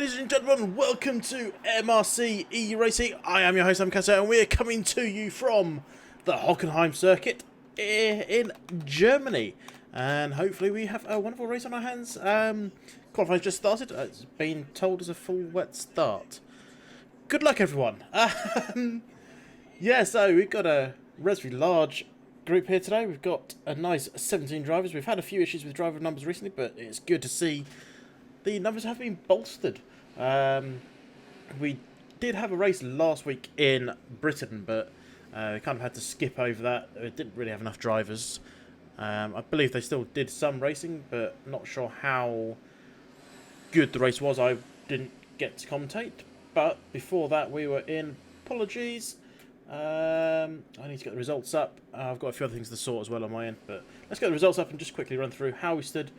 Ladies and gentlemen, welcome to MRC eRacing. I am your host, I'm Kata, and we're coming to you from the Hockenheim circuit in Germany. And hopefully we have a wonderful race on our hands. Qualifying just started. It's been told as a full wet start. Good luck, everyone. Yeah, so we've got a relatively large group here today. We've got a nice 17 drivers. We've had a few issues with driver numbers recently, but it's good to see the numbers have been bolstered. We did have a race last week in Britain, but we kind of had to skip over that. We didn't really have enough drivers. I believe they still did some racing, but not sure how good the race was. I didn't get to commentate. But before that, we were in. Apologies. I need to get the results up. I've got a few other things to sort as well on my end, but let's get the results up and just quickly run through how we stood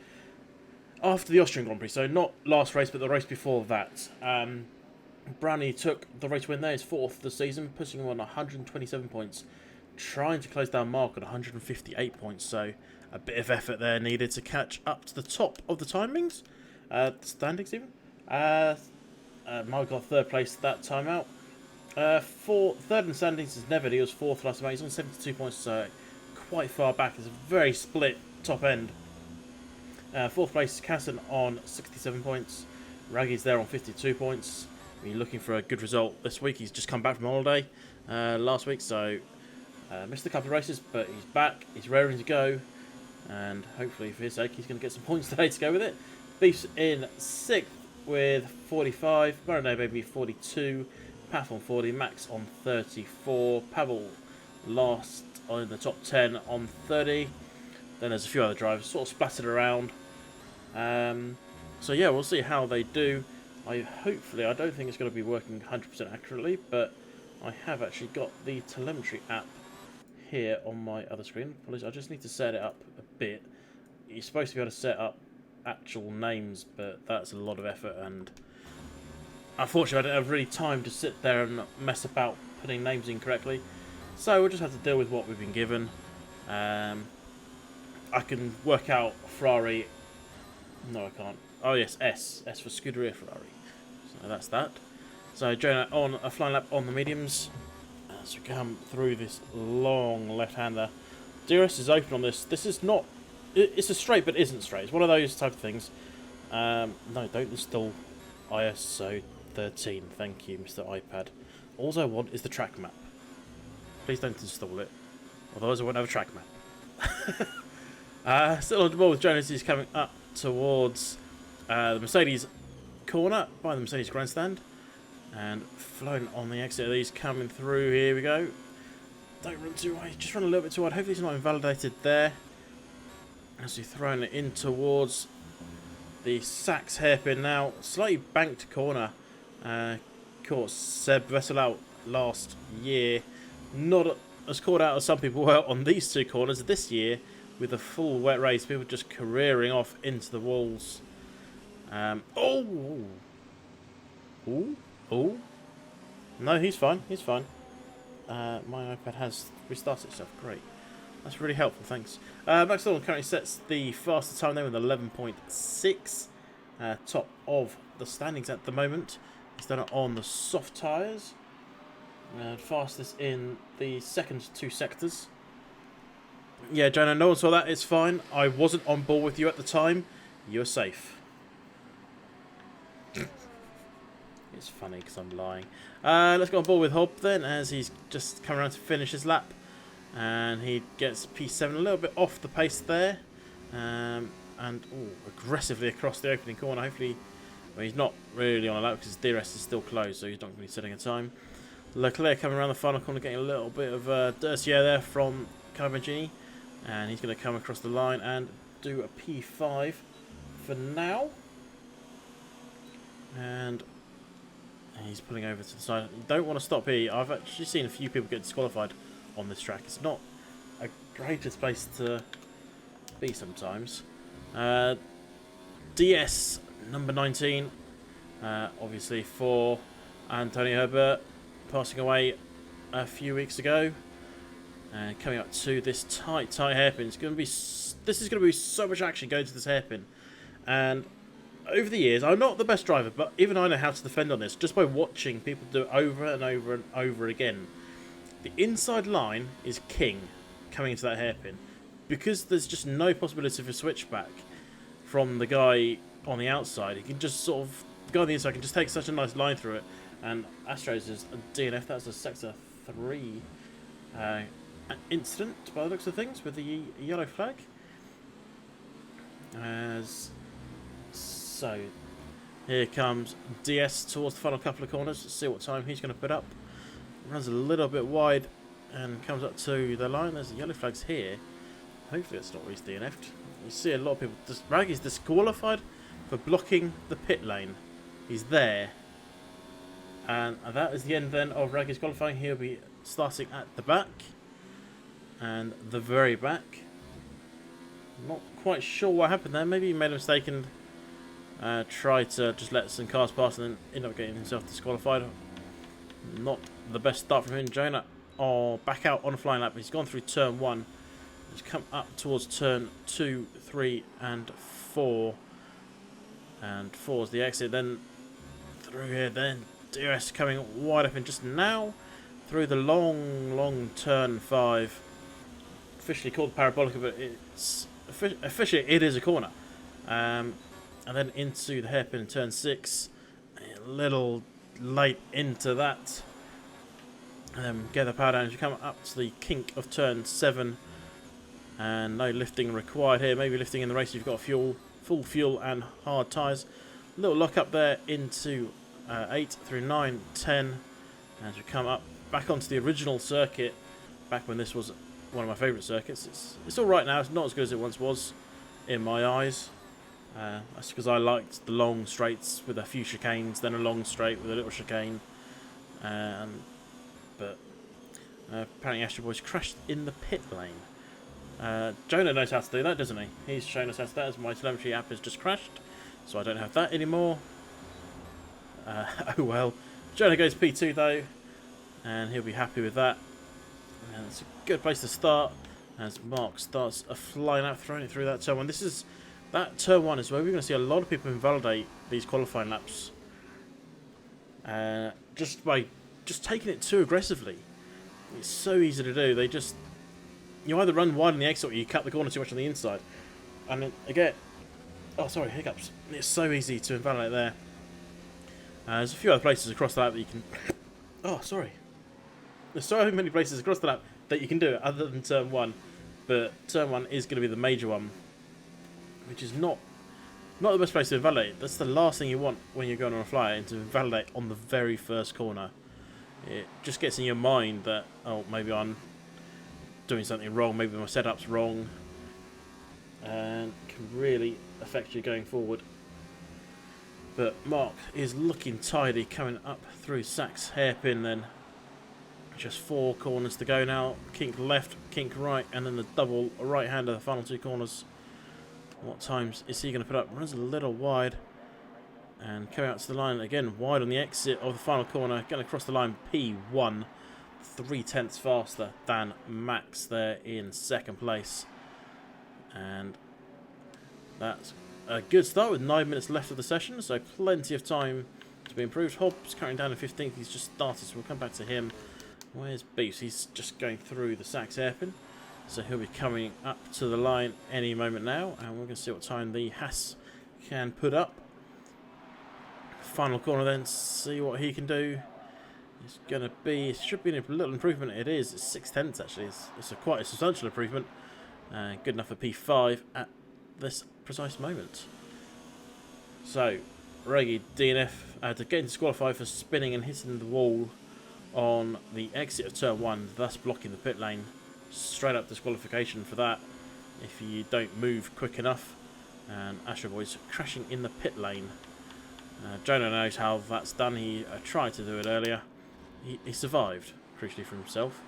after the Austrian Grand Prix. So not last race, but the race before that. Brownie took the race win there, his fourth of the season, putting him on 127 points, trying to close down Mark at 158 points. So a bit of effort there needed to catch up to the top of the timings, standings even. Mark got third place that time out. For third in the standings is Neville. He was fourth last time. He's on 72 points, so quite far back. It's a very split top end. Fourth place is Casson on 67 points. Raggy's there on 52 points. We're looking for a good result this week. He's just come back from holiday last week, so missed a couple of races, but he's back. He's raring to go, and hopefully for his sake, he's going to get some points today to go with it. Beef's in sixth with 45. Marinade Baby 42. Path on 40. Max on 34. Pavel last in the top 10 on 30. Then there's a few other drivers sort of splattered around. So yeah, we'll see how they do. I don't think it's going to be working 100% accurately, but I have actually got the telemetry app here on my other screen. I just need to set it up a bit. You're supposed to be able to set up actual names, but that's a lot of effort, and unfortunately I don't have really time to sit there and mess about putting names in correctly. So we'll just have to deal with what we've been given. I can work out Ferrari. No, I can't. Oh yes, S for Scuderia Ferrari. So that's that. So Jonah on a flying lap on the mediums as we come through this long left-hander. DRS is open on this. This is not. It's a straight, but isn't straight. It's one of those type of things. No, don't install ISO 13. Thank you, Mr. iPad. All I want is the track map. Please don't install it. Otherwise, I won't have a track map. Still on the ball with Jonas. He's coming up towards the Mercedes corner by the Mercedes grandstand, and flown on the exit. He's coming through. Here we go. Don't run too wide. Just run a little bit too wide. Hopefully, it's not invalidated there. As we've thrown it in towards the Sachs hairpin now. Slightly banked corner. Caught Seb Vettel out last year. Not as caught out as some people were on these two corners this year. With a full wet race, people just careering off into the walls. Oh! No, he's fine. He's fine. My iPad has restarted itself. Great. That's really helpful. Thanks. Max Verstappen currently sets the fastest time there with 11.6. Top of the standings at the moment. He's done it on the soft tyres. Fastest in the second two sectors. Yeah, Jonah, no one saw that. It's fine. I wasn't on board with you at the time. You're safe. It's funny because I'm lying. Let's go on board with Hobb then, as he's just coming around to finish his lap. And he gets P7 a little bit off the pace there. And aggressively across the opening corner. Hopefully, well, he's not really on a lap because his DRS is still closed, so he's not going to be setting a time. Leclerc coming around the final corner, getting a little bit of dirty air there from Carbagini. And he's going to come across the line and do a P5 for now. And he's pulling over to the side. You don't want to stop here. I've actually seen a few people get disqualified on this track. It's not a greatest place to be sometimes. DS number 19, obviously for Antonio Herbert, passing away a few weeks ago. And coming up to this tight hairpin. This is going to be so much action going to this hairpin. And over the years, I'm not the best driver, but even I know how to defend on this just by watching people do it over and over and over again. The inside line is king coming into that hairpin, because there's just no possibility of a switchback from the guy on the outside. He can just sort of, the guy on the inside can just take such a nice line through it. And Astros is a DNF. That's a sector 3 incident by the looks of things with the yellow flag. So here comes DS towards the final couple of corners. Let's see what time he's going to put up. Runs a little bit wide and comes up to the line. There's the yellow flags here. Hopefully it's not where he's DNF'd. You see a lot of people. Raggy's disqualified for blocking the pit lane. He's there. And that is the end then of Raggy's qualifying. He'll be starting at the back. And the very back. Not quite sure what happened there. Maybe he made a mistake and tried to just let some cars pass and then end up getting himself disqualified. Not the best start from him. Jonah back out on a flying lap. He's gone through turn 1. He's come up towards turn 2, 3 and 4. And 4 is the exit. Then through here. Then DRS coming wide open just now. Through the long turn 5. Officially called parabolic, but it's officially it is a corner. And then into the hairpin in turn 6. A little late into that. Get the power down as you come up to the kink of turn 7. And no lifting required here. Maybe lifting in the race if you've got full fuel and hard tyres. A little lock up there into 8 through 9, 10. As we come up back onto the original circuit. Back when this was one of my favourite circuits. It's alright now. It's not as good as it once was in my eyes. That's because I liked the long straights with a few chicanes, then a long straight with a little chicane. But apparently Astro Boy's crashed in the pit lane. Jonah knows how to do that, doesn't he? He's shown us how to do that, as my telemetry app has just crashed, so I don't have that anymore. Oh well. Jonah goes P2 though, and he'll be happy with that. And it's a good place to start, as Mark starts a flying out, throwing it through that turn 1. That turn 1 is where we're going to see a lot of people invalidate these qualifying laps. Just by taking it too aggressively. It's so easy to do. You either run wide on the exit or you cut the corner too much on the inside. And then again, oh sorry, hiccups. It's so easy to invalidate there. There's a few other places across the lap that you can. Oh sorry. There's so many places across the lap that you can do it other than turn 1, but turn 1 is going to be the major one, which is not the best place to invalidate. That's the last thing you want when you're going on a flyer, and to invalidate on the very first corner. It just gets in your mind that, oh, maybe I'm doing something wrong, maybe my setup's wrong, and can really affect you going forward. But Mark is looking tidy coming up through Sack's hairpin then. Just 4 corners to go now. Kink left, kink right, and then the double right hand of the final 2 corners. What times is he going to put up? Runs a little wide. And coming out to the line again, wide on the exit of the final corner. Going to cross the line P1. 3/10 faster than Max there in second place. And that's a good start with 9 minutes left of the session. So plenty of time to be improved. Hobbs carrying down in 15th. He's just started, so we'll come back to him. Where's Beefs? He's just going through the Sachs hairpin. So he'll be coming up to the line any moment now. And we're going to see what time the Haas can put up. Final corner then, see what he can do. It's going to be, it should be a little improvement. It is, it's 6/10 actually. It's quite a substantial improvement. Good enough for P5 at this precise moment. So, Reggie DNF to get disqualified for spinning and hitting the wall on the exit of turn 1, thus blocking the pit lane. Straight up disqualification for that if you don't move quick enough. And Astro Boy's crashing in the pit lane. Jonah knows how that's done. He tried to do it earlier. He survived, crucially for himself.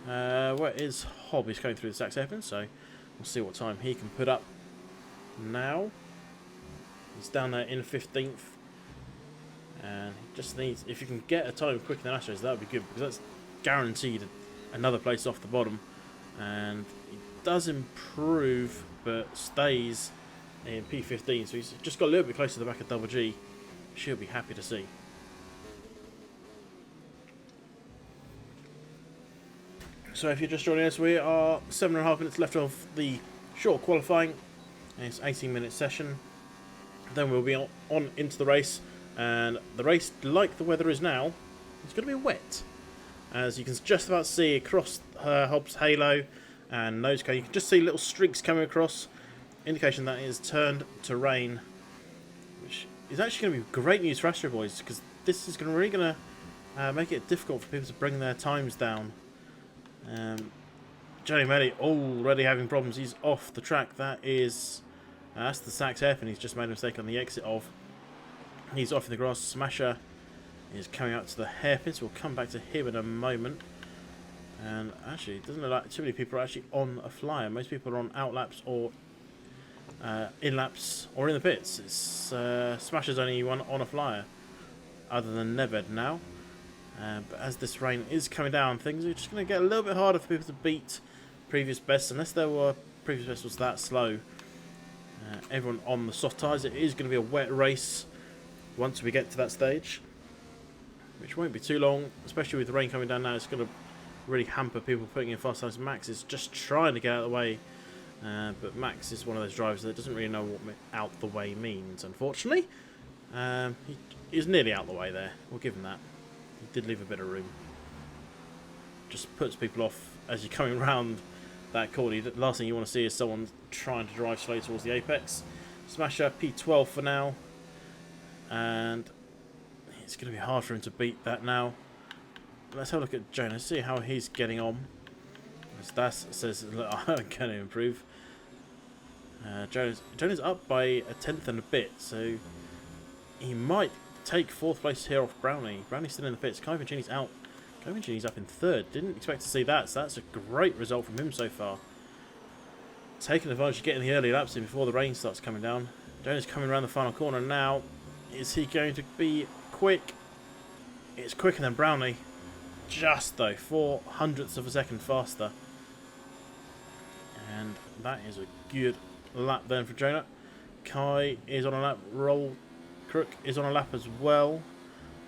Where is Hobb? He's going through the Sachs hairpin, so we'll see what time he can put up now. He's down there in 15th. And he just needs, if you can get a time quicker than Astros, that would be good, because that's guaranteed another place off the bottom. And he does improve, but stays in P15, so he's just got a little bit closer to the back of Double G. She'll be happy to see. So if you're just joining us, we are 7.5 minutes left of the short qualifying. It's 18-minute session. Then we'll be on into the race, and the race, like the weather is now, it's going to be wet. As you can just about see across Hobbs' halo and nose cone, you can just see little streaks coming across, indication that it is turned to rain, which is actually going to be great news for Astro Boys, because this is really going to make it difficult for people to bring their times down. Johnny Melly already having problems. He's off the track. That's the Sachs hairpin he's just made a mistake on the exit of. He's off in the grass. Smasher is coming up to the hairpin, so we'll come back to him in a moment. And actually, it doesn't look like too many people are actually on a flyer. Most people are on out laps or in laps or in the pits. It's Smasher's only one on a flyer, other than Neved now. But as this rain is coming down, things are just going to get a little bit harder for people to beat previous bests, unless there were previous bests was that slow. Everyone on the soft tyres. It is going to be a wet race once we get to that stage, which won't be too long, especially with the rain coming down now. It's going to really hamper people putting in fast times. Max is just trying to get out of the way, but Max is one of those drivers that doesn't really know what out the way means, unfortunately. He is nearly out the way there. We'll give him that. He did leave a bit of room. Just puts people off as you're coming round that corner. The last thing you want to see is someone trying to drive slow towards the apex. Smasher P12 for now, and it's going to be hard for him to beat that now. Let's have a look at Jonas, see how he's getting on. As Das says, look, I'm going to improve. Jonas up by a tenth and a bit, so he might take fourth place here off Brownie. Brownie's still in the pits. Kai Vincini's out. Kai Vincini's up in third. Didn't expect to see that, so that's a great result from him so far. Taking advantage of getting the early laps in before the rain starts coming down. Jonas coming around the final corner now. Is he going to be quick? It's quicker than Brownie. Just though, 0.04 of a second faster. And that is a good lap then for Jonah. Kai is on a lap. Roll Crook is on a lap as well.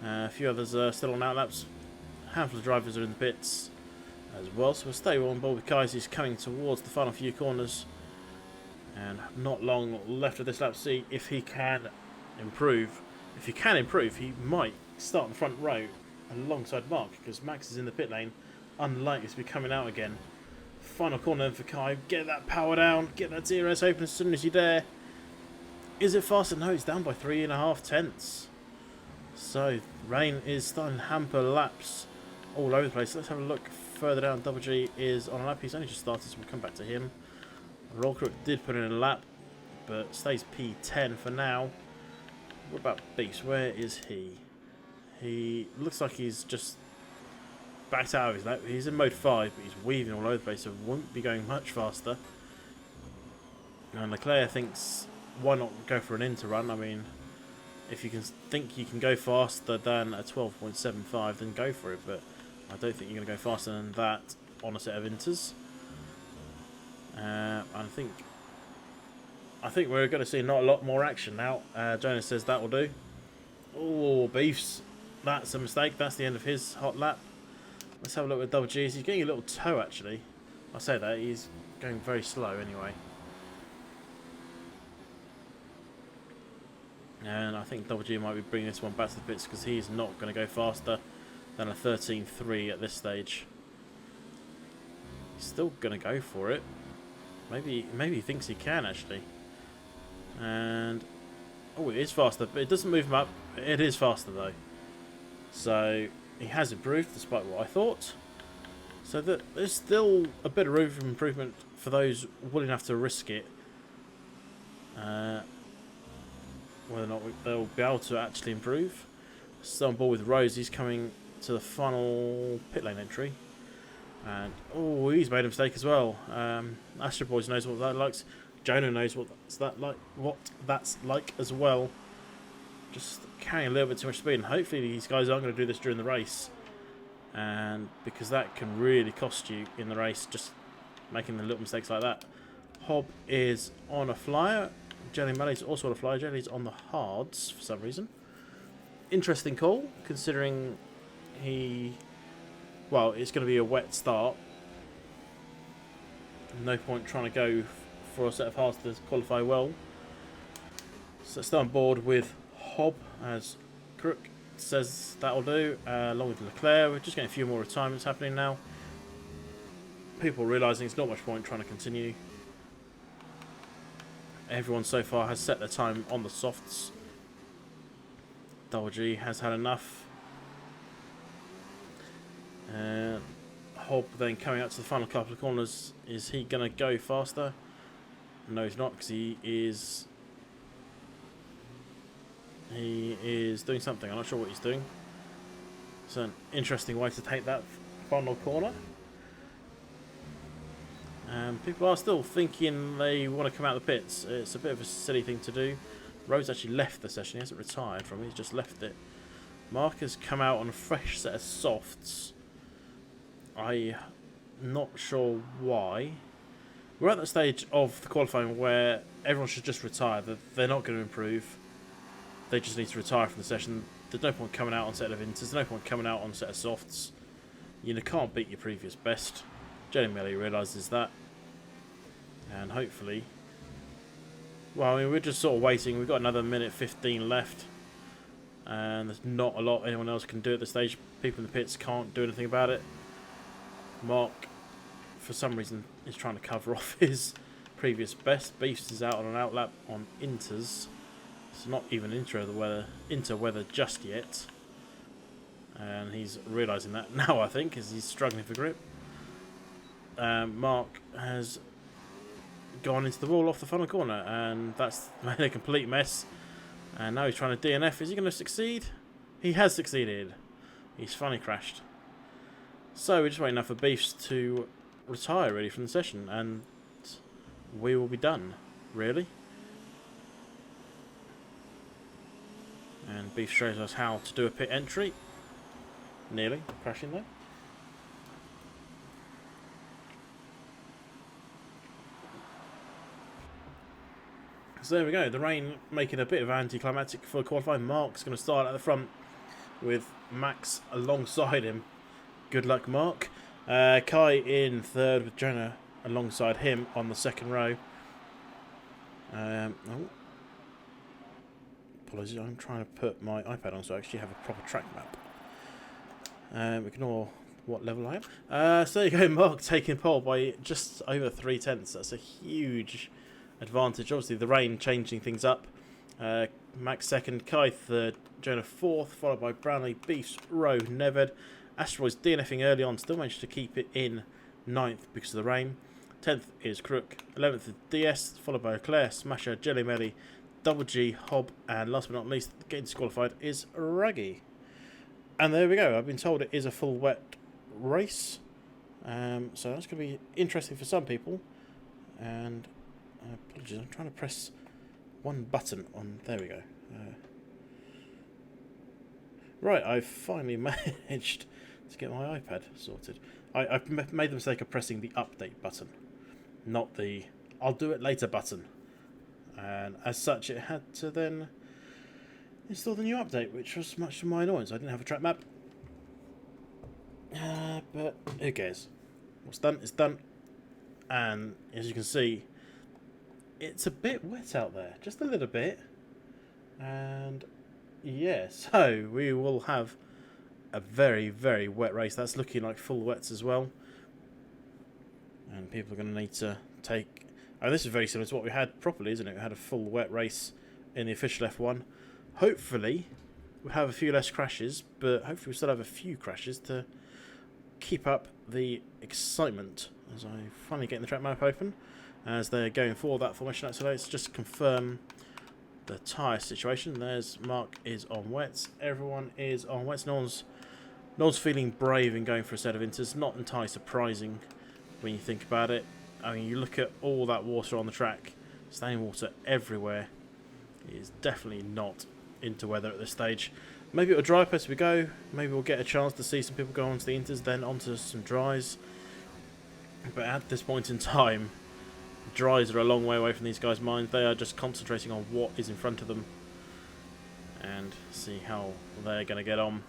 A few others are still on out laps. A handful of drivers are in the pits as well. So we'll stay on board with Kai as he's coming towards the final few corners. And not long left of this lap to see if he can improve. If he can improve, he might start in the front row alongside Mark, because Max is in the pit lane, unlikely to be coming out again. Final corner for Kai. Get that power down, get that DRS open as soon as you dare. Is it faster? No, it's down by 3.5 tenths. So rain is starting to hamper laps all over the place. Let's have a look further down. Double G is on a lap. He's only just started, so we'll come back to him. Roll Crook did put in a lap, but stays P10 for now. What about Beast? Where is he? He looks like he's just backed out of his lap. He's in mode 5, but he's weaving all over the place, so won't be going much faster. And Leclerc thinks, why not go for an inter run? I mean, if you can think you can go faster than a 12.75, then go for it. But I don't think you're going to go faster than that on a set of inters. I think we're going to see not a lot more action now. Jonas says that will do. Oh, Beefs. That's a mistake. That's the end of his hot lap. Let's have a look with Double G's. He's getting a little toe, actually. I say that. He's going very slow anyway. And I think Double G might be bringing this one back to the pits, because he's not going to go faster than a 13.3 at this stage. He's still going to go for it. Maybe he thinks he can, actually. And oh, it is faster, but it doesn't move him up. It is faster though, so he has improved despite what I thought. So that there's still a bit of room for improvement for those willing enough to risk it. Whether or not they'll be able to actually improve. Still on board with Rose. He's coming to the final pit lane entry. And oh, he's made a mistake as well. Astro Boys knows what that likes. Jonah knows what that's like as well. Just carrying a little bit too much speed, and hopefully these guys aren't going to do this during the race. And because that can really cost you in the race, just making the little mistakes like that. Hob is on a flyer. Jelly Melly's also on the fly. Jelly's on the hards for some reason. Interesting call, considering well, it's going to be a wet start. No point trying to go for a set of hards to qualify well. So still on board with Hob, as Crook says that'll do, along with Leclerc. We're just getting a few more retirements happening now. People realising it's not much point trying to continue. Everyone so far has set their time on the softs. Double G has had enough. Hob then coming out to the final couple of corners. Is he going to go faster? No, he's not, because he is doing something. I'm not sure what he's doing. It's an interesting way to take that final corner. People are still thinking they want to come out of the pits. It's a bit of a silly thing to do. Rhodes actually left the session. He hasn't retired from it. He's just left it. Mark has come out on a fresh set of softs. I'm not sure why. We're at that stage of the qualifying where everyone should just retire. They're not going to improve. They just need to retire from the session. There's no point coming out on set of inters. There's no point coming out on set of softs. You can't beat your previous best. Jenny Melly realises that. And hopefully... Well, I mean, we're just sort of waiting. We've got another minute 15 left. And there's not a lot anyone else can do at this stage. People in the pits can't do anything about it. Mark, for some reason, is trying to cover off his previous best. Beast is out on an outlap on inters. It's not even inter weather just yet. And he's realising that now, I think, as he's struggling for grip. Mark has gone into the wall off the final corner, and that's made a complete mess. And now he's trying to DNF. Is he going to succeed? He has succeeded. He's finally crashed. So we're just waiting now for Beefs to retire, really, from the session, and we will be done, really. And Beef shows us how to do a pit entry. Nearly crashing though. So there we go, the rain making a bit of anticlimactic for qualifying. Mark's going to start at the front with Max alongside him. Good luck, Mark. Kai in third with Jonah alongside him on the second row. Apologies, I'm trying to put my iPad on so I actually have a proper track map. Ignore what level I am. So there you go, Mark taking pole by just over 3/10. That's a huge advantage. Obviously, the rain changing things up. Max second, Kai third, Jonah fourth, followed by Brownlee, Beefs, Rowe, Neved. Asteroids DNFing early on, still managed to keep it in 9th because of the rain. 10th is Crook, 11th is DS, followed by Claire, Smasher, Jelly Melly, Double G, Hob, and last but not least, getting disqualified is Raggy. And there we go. I've been told it is a full wet race, so that's going to be interesting for some people. And apologies, I'm trying to press one button on. There we go. Right, I've finally managed to get my iPad sorted. I've made the mistake of pressing the update button, not the I'll do it later button. And as such, it had to then install the new update, which was much to my annoyance. I didn't have a track map. But who cares? What's done is done. And as you can see, it's a bit wet out there. Just a little bit. And yeah, so we will have a very, very wet race. That's looking like full wets as well. And people are going to need to take... Oh, this is very similar to what we had properly, isn't it? We had a full wet race in the official F1. Hopefully, we'll have a few less crashes, but hopefully we'll still have a few crashes to keep up the excitement. As I finally get the track map open, as they're going for that formation today, let's just confirm the tyre situation. There's Mark is on wets. Everyone is on wets. No one's feeling brave in going for a set of inters. Not entirely surprising when you think about it. I mean, you look at all that water on the track, standing water everywhere. It is definitely not into weather at this stage. Maybe it'll dry up as we go. Maybe we'll get a chance to see some people go onto the inters, then onto some dries. But at this point in time, Dries are a long way away from these guys' minds. They are just concentrating on what is in front of them and see how they're going to get on.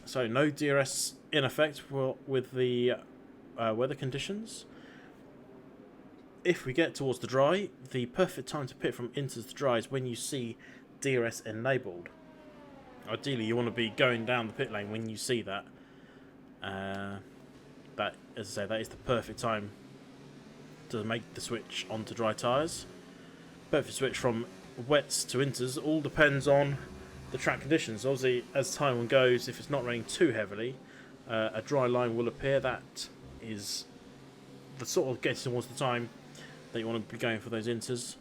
So no DRS in effect with the weather conditions. If we get towards the dry, the perfect time to pit from inters to dry is when you see DRS enabled. Ideally, you want to be going down the pit lane when you see that. That, as I say, that is the perfect time to make the switch onto dry tyres. Perfect switch from wets to inters all depends on the track conditions. Obviously, as time goes, if it's not raining too heavily, a dry line will appear. That is the sort of getting towards the time that you want to be going for those inters,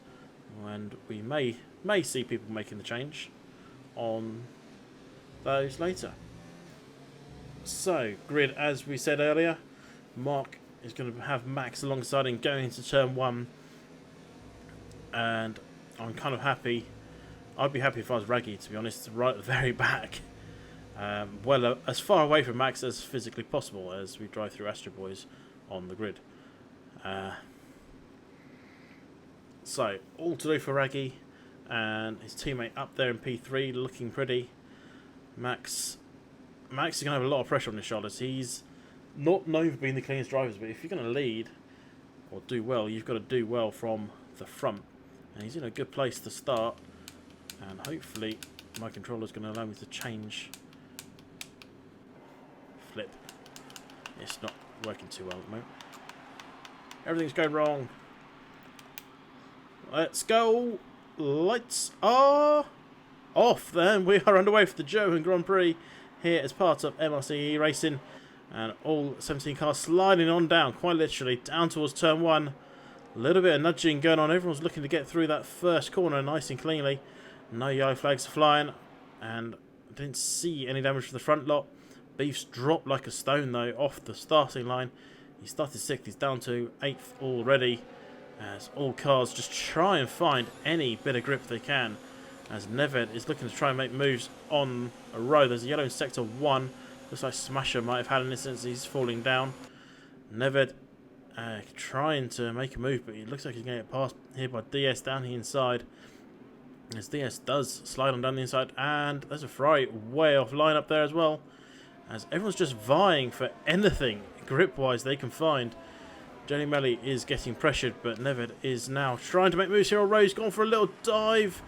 and we may see people making the change on those later. So, grid, as we said earlier, Mark is going to have Max alongside him going into turn 1, and I'm kind of happy. I'd be happy if I was Raggy, to be honest, right at the very back. Well, as far away from Max as physically possible as we drive through Astro Boys on the grid. So, all to do for Raggy, and his teammate up there in P3 looking pretty. Max is going to have a lot of pressure on his shoulders. He's not known for being the cleanest drivers, but if you're going to lead or do well, you've got to do well from the front. And he's in a good place to start, and hopefully my controller is going to allow me to change. Flip. It's not working too well at the moment. Everything's going wrong. Let's go. Lights are off. Then we are underway for the German Grand Prix here as part of MRC eRacing, and all 17 cars sliding on down, quite literally down towards turn 1. A little bit of nudging going on. Everyone's looking to get through that first corner nice and cleanly. No yellow flags flying, and I didn't see any damage for the front lot. Beef's dropped like a stone though off the starting line. He started 6th, he's down to 8th already, as all cars just try and find any bit of grip they can, as Neved is looking to try and make moves on a row. There's a yellow in sector 1. Looks like Smasher might have had an instance. He's falling down. Neved trying to make a move, but it looks like he's going to get passed here by DS down the inside. As DS does slide on down the inside, and there's a Ferrari way off line up there as well, as everyone's just vying for anything grip-wise they can find. Jenny Melly is getting pressured, but Neved is now trying to make moves here on Rose. Gone for a little dive.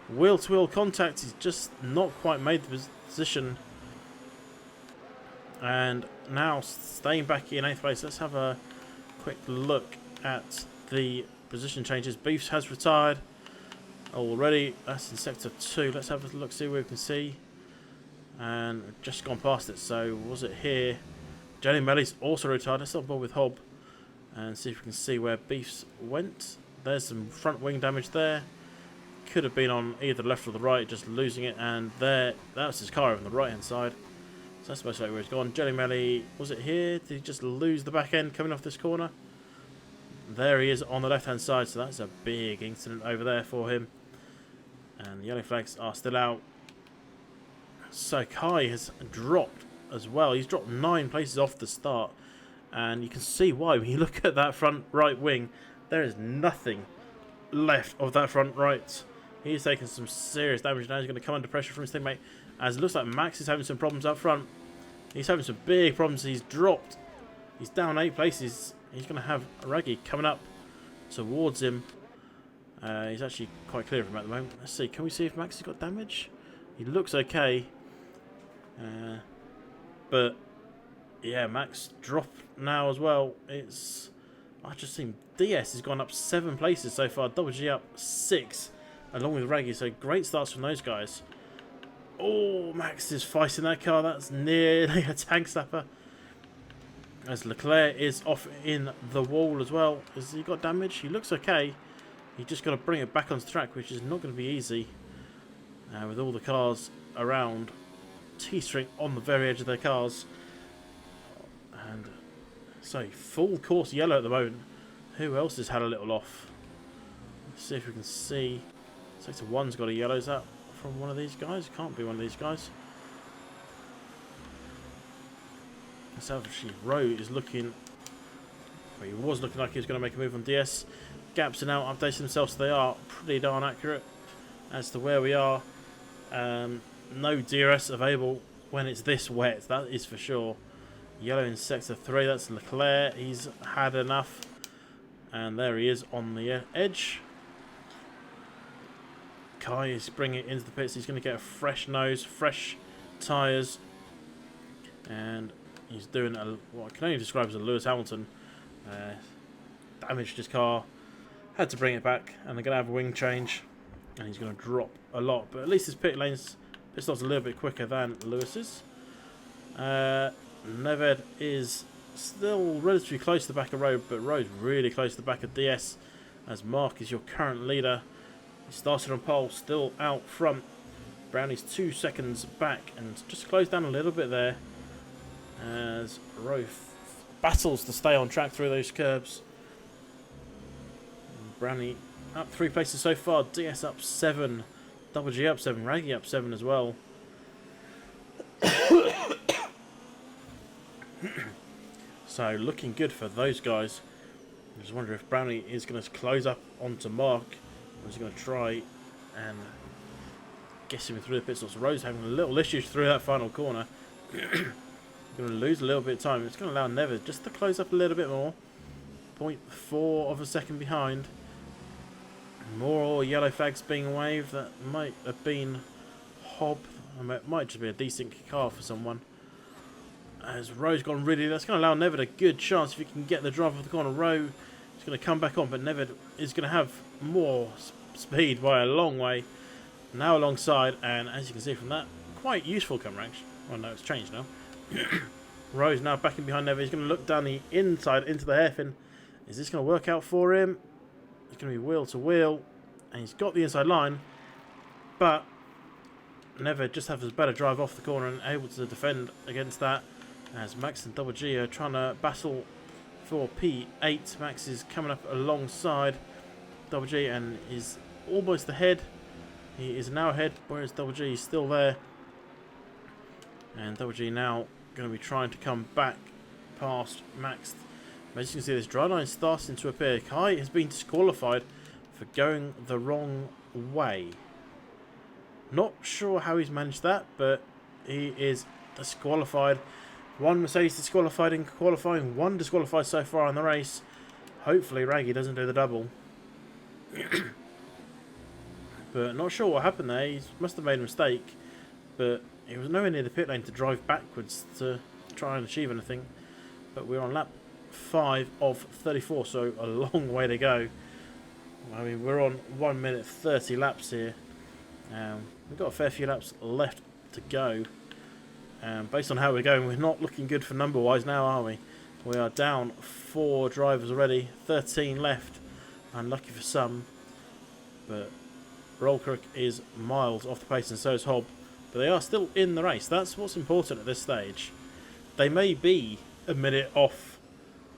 Wheel-to-wheel contact. He's just not quite made the position. And now staying back in 8th place. Let's have a quick look at the position changes. Beefs has retired already. That's in sector 2. Let's have a look, see where we can see. And we've just gone past it. So was it here? Jenny Melly's also retired. Let's on board with Hob and see if we can see where Beefs went. There's some front wing damage there. Could have been on either the left or the right, just losing it. And there, that was his car over on the right hand side. So that's most likely where he's gone. Jelly Melly, was it here? Did he just lose the back end coming off this corner? There he is on the left hand side, so that's a big incident over there for him. And the yellow flags are still out. So Kai has dropped as well. He's dropped 9 places off the start. And you can see why. When you look at that front right wing, there is nothing left of that front right. He's taken some serious damage. Now he's going to come under pressure from his teammate, as it looks like Max is having some problems up front. He's having some big problems. He's dropped. He's down 8 places. He's going to have Raggy coming up towards him. He's actually quite clear of him at the moment. Let's see. Can we see if Max has got damage? He looks okay. But yeah, Max dropped now as well. I've just seen DS has gone up 7 places so far. Double G up 6 along with Raggy. So great starts from those guys. Oh, Max is fighting that car. That's nearly a tank slapper. As Leclerc is off in the wall as well. Has he got damage? He looks okay. He's just got to bring it back onto the track, which is not going to be easy. With all the cars around. T-string on the very edge of their cars. And so, full course yellow at the moment. Who else has had a little off? Let's see if we can see. Sector 1's got a yellow. Is that from one of these guys? Can't be one of these guys. Let's have Rowe is looking. But he was looking like he was going to make a move on DS. Gaps are now updating themselves, so they are pretty darn accurate as to where we are. No DRS available when it's this wet, that is for sure. Yellow in sector 3, that's Leclerc. He's had enough. And there he is on the edge. Kai is bringing it into the pits. He's going to get a fresh nose, fresh tyres. And he's doing what I can only describe as a Lewis Hamilton. Damaged his car. Had to bring it back. And they're going to have a wing change. And he's going to drop a lot. But at least his pit stop's a little bit quicker than Lewis's. Neved is still relatively close to the back of Rowe, but Rowe's really close to the back of DS, as Mark is your current leader. He started on pole, still out front. Brownie's 2 seconds back and just closed down a little bit there as Rowe battles to stay on track through those curbs. Brownie up 3 places so far, DS up 7, Double G up 7, Raggy up 7 as well. So looking good for those guys. I just wonder if Brownie is going to close up onto Mark, or is he going to try and get him through the pit stops. Rose having a little issues through that final corner. Going to lose a little bit of time. It's going to allow Never just to close up a little bit more. 0.4 of a second behind. More yellow flags being waved. That might have been Hob. It might just be a decent car for someone. As Rowe's gone really, that's going to allow Nevid a good chance if he can get the drive off the corner. Rowe is going to come back on, but Nevid is going to have more speed by a long way. Now alongside, and as you can see from that, quite useful camera action. Oh no, it's changed now. Rowe's now back in behind Nevid. He's going to look down the inside into the hairpin. Is this going to work out for him? It's going to be wheel to wheel, and he's got the inside line, but Nevid just has a better drive off the corner and able to defend against that. As Max and Double G are trying to battle for P8. Max is coming up alongside Double G and is almost ahead. He is now ahead, whereas Double G is still there. And Double G now going to be trying to come back past Max. As you can see, this dry line starting to appear. Kai has been disqualified for going the wrong way. Not sure how he's managed that, but he is disqualified. One Mercedes disqualified in qualifying, one disqualified so far in the race. Hopefully Raggy doesn't do the double. But not sure what happened there. He must have made a mistake. But he was nowhere near the pit lane to drive backwards to try and achieve anything. But we're on lap 5 of 34, so a long way to go. I mean, we're on 1 minute 30 laps here. We've got a fair few laps left to go. Based on how we're going, we're not looking good for number-wise now, are we? We are down 4 drivers already, 13 left. Unlucky for some, but Rollcrook is miles off the pace and so is Hob. But they are still in the race. That's what's important at this stage. They may be a minute off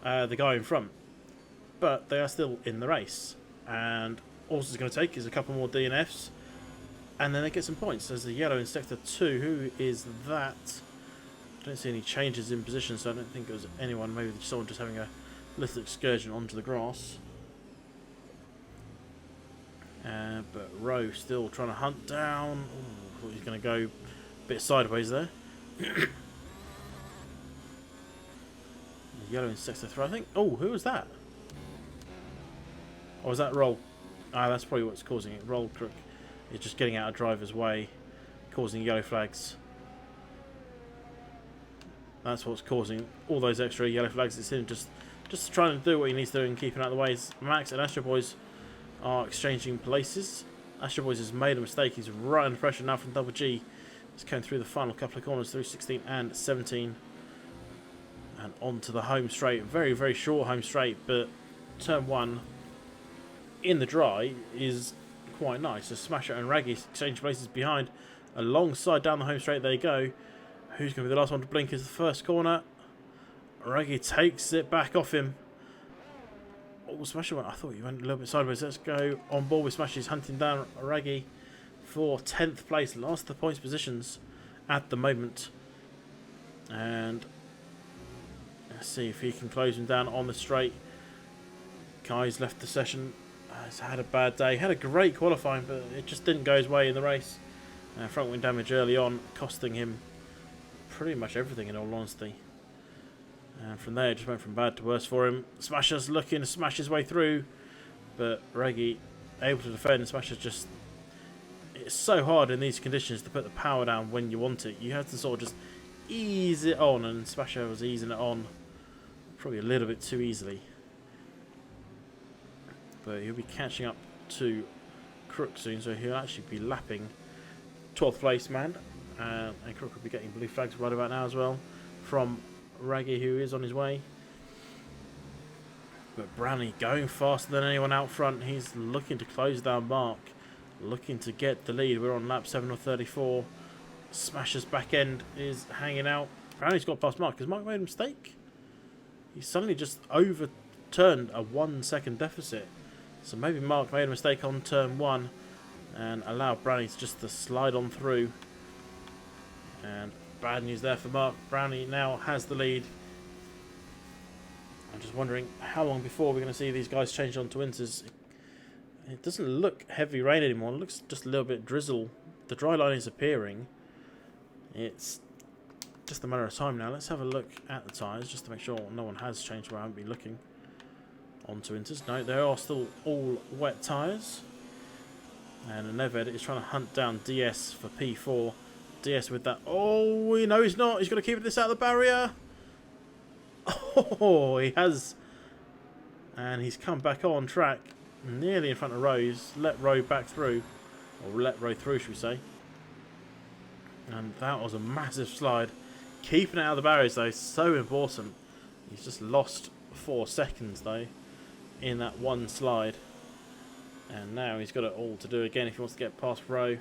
the guy in front, but they are still in the race. And all it's going to take is a couple more DNFs. And then they get some points. There's the yellow in sector 2. Who is that? I don't see any changes in position, so I don't think it was anyone. Maybe someone just having a little excursion onto the grass. But Rowe still trying to hunt down. Ooh, thought he's going to go a bit sideways there. The yellow in sector 3, I think. Oh, who was that? Or was that Roll? Ah, that's probably what's causing it. Roll Crook. It's just getting out of driver's way, causing yellow flags. That's what's causing all those extra yellow flags. It's him just trying to do what he needs to do and keeping out of the way. Max and Astro Boys are exchanging places. Astro Boys has made a mistake. He's right under pressure now from Double G. He's coming through the final couple of corners through 16 and 17. And onto the home straight. Very, very short home straight, but turn 1 in the dry is quite nice. So Smasher and Raggy exchange places behind. Alongside down the home straight they go. Who's going to be the last one to blink is the first corner. Raggy takes it back off him. Oh, Smasher went. I thought he went a little bit sideways. Let's go on board with Smasher. He's hunting down Raggy for 10th place. Last of the points positions at the moment. And let's see if he can close him down on the straight. Guy's left the session. He's had a bad day. Had a great qualifying, but it just didn't go his way in the race. Front wing damage early on, costing him pretty much everything in all honesty. And from there, it just went from bad to worse for him. Smasher's looking to smash his way through, but Reggie able to defend. Smasher's just... It's so hard in these conditions to put the power down when you want it. You have to sort of just ease it on, and Smasher was easing it on probably a little bit too easily. But he'll be catching up to Crook soon, so he'll actually be lapping 12th place man. And Crook will be getting blue flags right about now as well from Raggy, who is on his way. But Brownie going faster than anyone out front. He's looking to close down Mark, looking to get the lead. We're on lap 7 of 34. Smasher's back end is hanging out. Brownie's got past Mark. Has Mark made a mistake? He suddenly just overturned a 1 second deficit. So maybe Mark made a mistake on turn 1 and allowed Brownie just to slide on through. And bad news there for Mark. Brownie now has the lead. I'm just wondering how long before we're going to see these guys change on to winters. It doesn't look heavy rain anymore. It looks just a little bit drizzle. The dry line is appearing. It's just a matter of time now. Let's have a look at the tyres just to make sure no one has changed where I haven't been looking. On to winters. No, they are still all wet tyres. And Neved is trying to hunt down DS for P4. DS with that. Oh, no, he's not. He's got to keep this out of the barrier. Oh, he has. And he's come back on track. Nearly in front of Rose. Let Rowe back through. Or let Rowe through, should we say. And that was a massive slide. Keeping it out of the barriers, though, so important. He's just lost 4 seconds, though, in that one slide. And now he's got it all to do again if he wants to get past Rowe.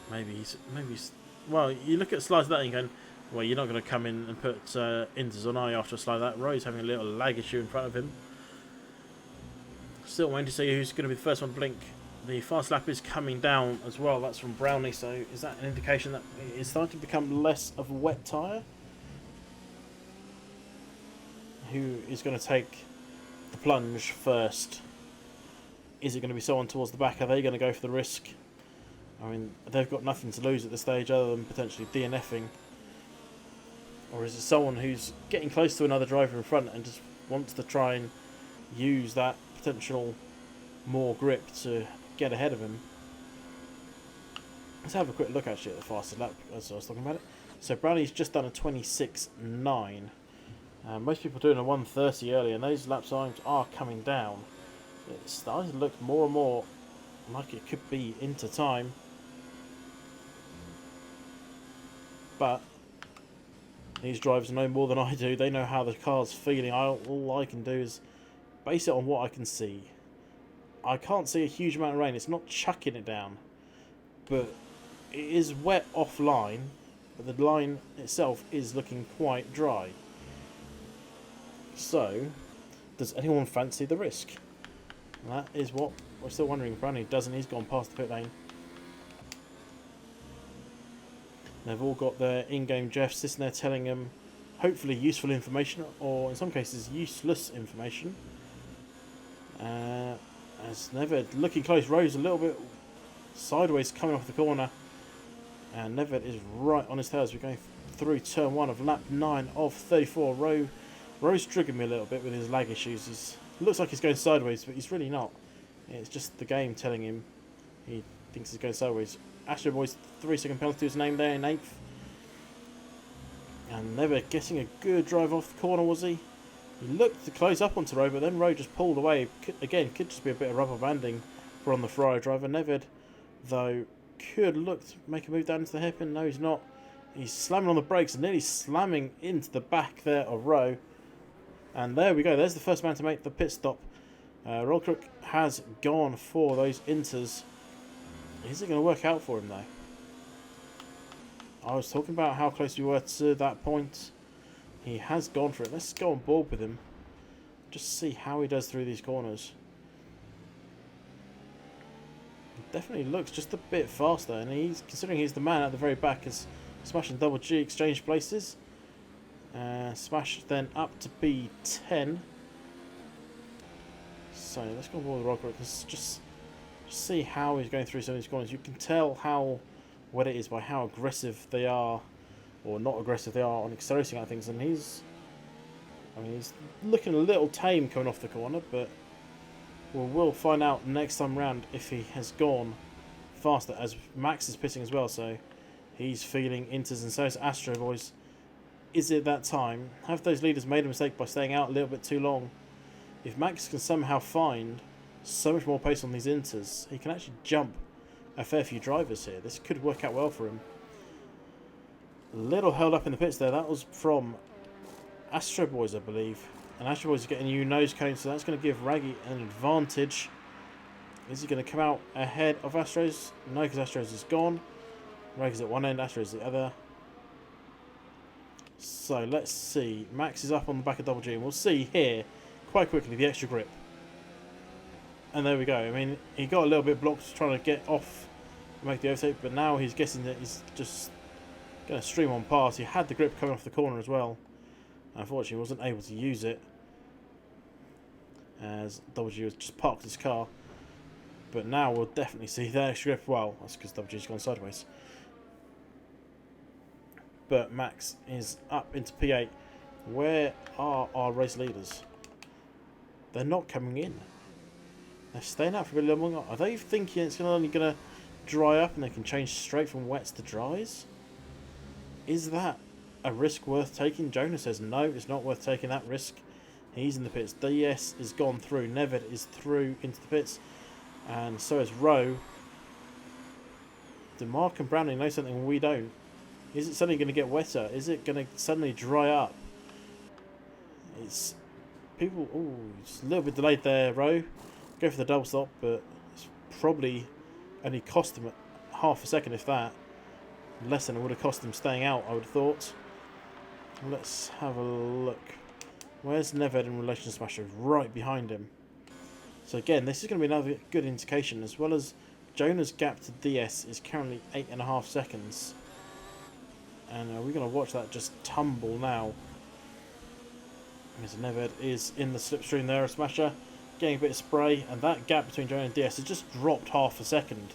Maybe he's... Well, you look at slides like that and you're going, well, you're not going to come in and put inters on, are you, after a slide like that? Rowe's having a little lag issue in front of him. Still waiting to see who's going to be the first one to blink. The fast lap is coming down as well. That's from Brownie. So is that an indication that it's starting to become less of a wet tyre? Who is going to take the plunge first? Is it going to be someone towards the back? Are they going to go for the risk? I mean, they've got nothing to lose at this stage other than potentially DNFing. Or is it someone who's getting close to another driver in front and just wants to try and use that potential more grip to get ahead of him? Let's have a quick look actually at the fastest lap as I was talking about it. So Brownie's just done a 26.9. Most people doing a 1:30 earlier, and those lap times are coming down. It's starting to look more and more like it could be into time. But these drivers know more than I do. They know how the car's feeling. All I can do is base it on what I can see. I can't see a huge amount of rain. It's not chucking it down. But it is wet offline. But the line itself is looking quite dry. So, does anyone fancy the risk? And that is what we're still wondering. Brownie doesn't. He's gone past the pit lane. They've all got their in-game Jeff sitting there telling them hopefully useful information, or in some cases useless information. As Neved looking close, Rose a little bit sideways coming off the corner, and Neved is right on his tails. We're going through turn 1 of lap 9 of 34. Rose triggered me a little bit with his lag issues. It looks like he's going sideways, but he's really not. It's just the game telling him he thinks he's going sideways. Astro Boy's 3-second penalty was named there in 8th. And Never getting a good drive off the corner, was he? He looked to close up onto Rowe, but then Rowe just pulled away. Again, could just be a bit of rubber banding for on the Ferrari driver. Neved, though, could look to make a move down into the hairpin. No, he's not. He's slamming on the brakes and nearly slamming into the back there of Rowe. And there we go. There's the first man to make the pit stop. Roll Crook has gone for those inters. Is it going to work out for him, though? I was talking about how close we were to that point. He has gone for it. Let's go on board with him. Just see how he does through these corners. It definitely looks just a bit faster. And considering he's the man at the very back, is smashing double G exchange places. Smash then up to P10. So let's go with the rocker. Let's just see how he's going through some of these corners. You can tell how wet it is by how aggressive they are, or not aggressive they are on accelerating at things. And he's looking a little tame coming off the corner, but we'll find out next time round if he has gone faster, as Max is pitting as well, so he's feeling inters, and so is Astro Boys. Is it that time? Have those leaders made a mistake by staying out a little bit too long? If Max can somehow find so much more pace on these inters, he can actually jump a fair few drivers here. This could work out well for him. A little held up in the pits there. That was from Astro Boys, I believe. And Astro Boys is getting a new nose cone, so that's going to give Raggy an advantage. Is he going to come out ahead of Astros? No, because Astros is gone. Raggy's at one end, Astros at the other. So let's see. Max is up on the back of Double G, and we'll see here quite quickly the extra grip. And there we go. I mean, he got a little bit blocked trying to get off and make the overtake, but now he's guessing that he's just going to stream on past. He had the grip coming off the corner as well. Unfortunately, he wasn't able to use it, as Double G was just parked his car. But now we'll definitely see that extra grip. Well, that's because Double G's gone sideways. But Max is up into P8. Where are our race leaders? They're not coming in. They're staying out for a little longer. Are they thinking it's only going to dry up and they can change straight from wets to dries? Is that a risk worth taking? Jonah says no, it's not worth taking that risk. He's in the pits. DS is gone through. Neved is through into the pits. And so is Rowe. Do Mark and Browning know something we don't? Is it suddenly going to get wetter? Is it going to suddenly dry up? It's people. Oh, it's a little bit delayed there, Rowe. Go for the double stop, but it's probably only cost them half a second, if that. Less than it would have cost them staying out, I would have thought. Let's have a look. Where's Neved in relation to Smasher? Right behind him. So again, this is going to be another good indication, as well as Jonah's gap to DS is currently 8.5 seconds. And we're going to watch that just tumble now. As Neved is in the slipstream there, a Smasher getting a bit of spray, and that gap between Jonah and DS has just dropped half a second.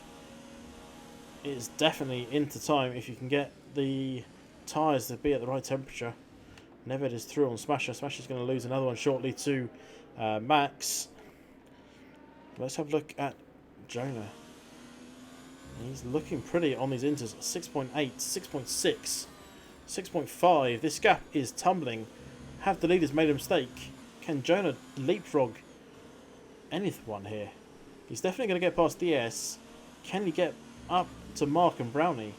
It's definitely into time if you can get the tyres to be at the right temperature. Neved is through on Smasher. Smasher's going to lose another one shortly to Max. Let's have a look at Jonah. He's looking pretty on these inters. 6.8, 6.6, 6.5. This gap is tumbling. Have the leaders made a mistake? Can Jonah leapfrog anyone here? He's definitely going to get past DS. Can he get up to Mark and Brownie?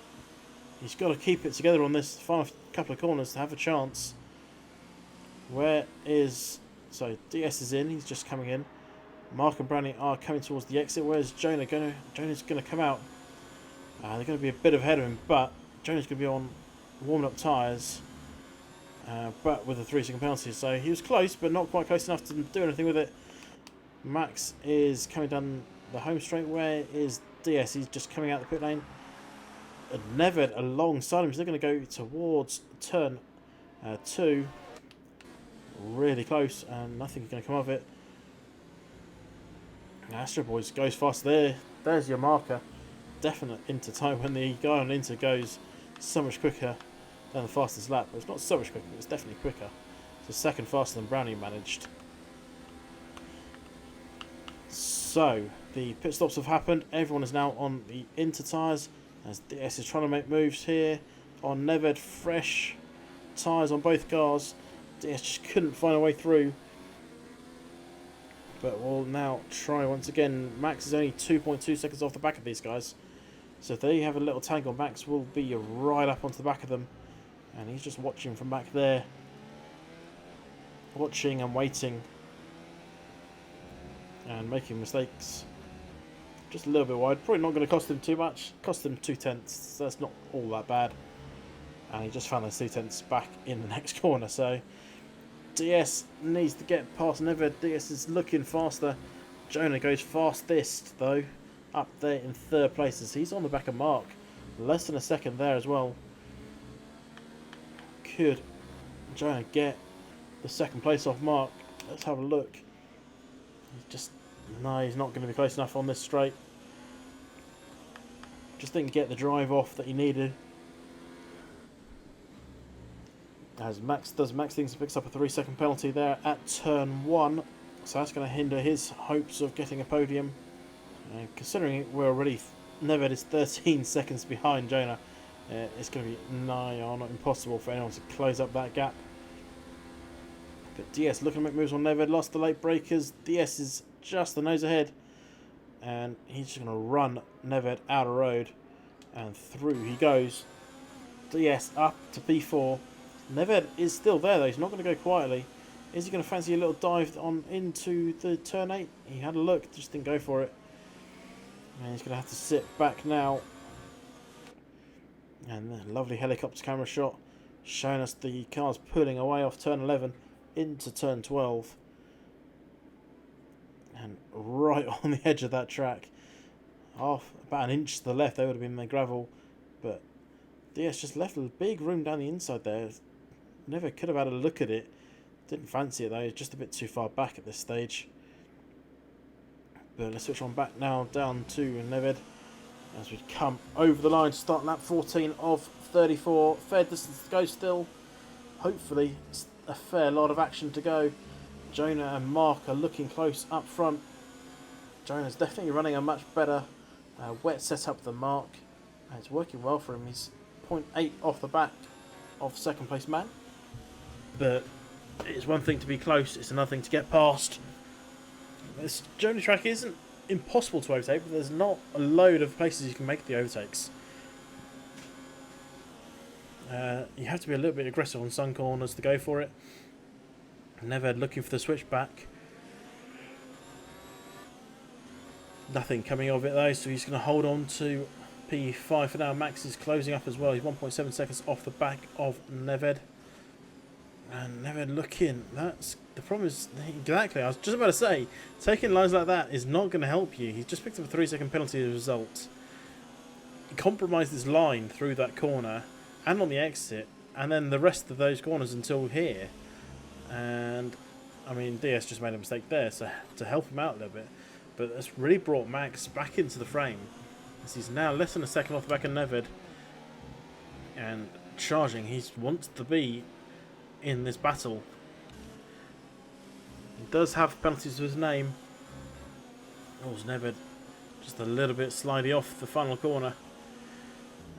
He's got to keep it together on this final couple of corners to have a chance. Where is... So DS is in. He's just coming in. Mark and Brownie are coming towards the exit. Where's Jonah? Jonah's going to come out. They're going to be a bit ahead of him, but Jonah's going to be on warming up tyres. But with a 3-second penalty. So he was close, but not quite close enough to do anything with it. Max is coming down the home straight. Where is DS? He's just coming out the pit lane. Neved alongside him. He's going to go towards turn 2. Really close, and nothing's going to come of it. Astro Boys goes fast there. There's your marker. Definite into time when the guy on Inter goes so much quicker than the fastest lap. Well, it's not so much quicker, but it's definitely quicker. It's a second faster than Brownie managed. So, the pit stops have happened. Everyone is now on the Inter tyres, as DS is trying to make moves here on Neved. Fresh tyres on both cars. DS just couldn't find a way through. But we'll now try once again. Max is only 2.2 seconds off the back of these guys. So if they have a little tangle, Max will be right up onto the back of them. And he's just watching from back there. Watching and waiting. And making mistakes. Just a little bit wide. Probably not going to cost him too much. Cost him 2/10. So that's not all that bad. And he just found those 2/10 back in the next corner. So DS needs to get past Neved. DS is looking faster. Jonah goes fastest though. Up there in third place as he's on the back of Mark. Less than a second there as well. Could Jonah get the second place off Mark. Let's have a look. No, he's not going to be close enough on this straight. Just didn't get the drive off that he needed. As Max things, picks up a 3-second penalty there at turn 1. So that's going to hinder his hopes of getting a podium. And considering we're already, Neved is 13 seconds behind Jonah, it's going to be nigh on impossible for anyone to close up that gap. But DS looking to make moves on Neved, lost the late breakers. DS is just the nose ahead. And he's just going to run Neved out of road. And through he goes. DS up to P4. Neved is still there though, he's not going to go quietly. Is he going to fancy a little dive on into the turn 8? He had a look, just didn't go for it. And he's going to have to sit back now. And a lovely helicopter camera shot showing us the cars pulling away off turn 11 into turn 12. And right on the edge of that track, off about an inch to the left, they would have been the gravel. But DS just left a big room down the inside there. Never could have had a look at it. Didn't fancy it though, just a bit too far back at this stage. But let's switch on back now down to Neved as we come over the line to start lap 14 of 34. Fair distance to go still. Hopefully a fair lot of action to go. Jonah and Mark are looking close up front. Jonah's definitely running a much better wet setup than Mark. It's working well for him. He's 0.8 off the back of second place man. But it's one thing to be close, it's another thing to get past. This Germany track isn't impossible to overtake, but there's not a load of places you can make the overtakes. You have to be a little bit aggressive on some corners to go for it. Never looking for the switchback. Nothing coming of it though, so he's going to hold on to P5 for now. Max is closing up as well. He's 1.7 seconds off the back of Neved. And Neved looking. That's the problem is exactly. I was just about to say, taking lines like that is not going to help you. He's just picked up a 3-second penalty as a result. He compromised his line through that corner and on the exit, and then the rest of those corners until here. And I mean, DS just made a mistake there, so to help him out a little bit. But that's really brought Max back into the frame, as he's now less than a second off the back of Neved and charging. He wants to be in this battle. He does have penalties to his name. Oh, Neved just a little bit slidey off the final corner.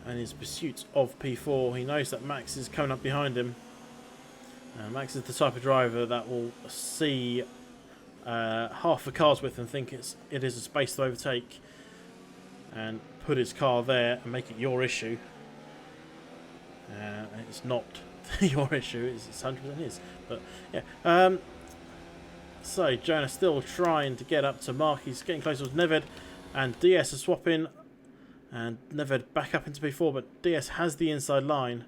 And his pursuit of P4, he knows that Max is coming up behind him. Max is the type of driver that will see half the car's width and think it is a space to overtake, and put his car there and make it your issue. It's not your issue, it's 100% his. But yeah, so Jonah still trying to get up to Mark. He's getting closer with Neved, and DS are swapping, and Neved back up into P4, but DS has the inside line.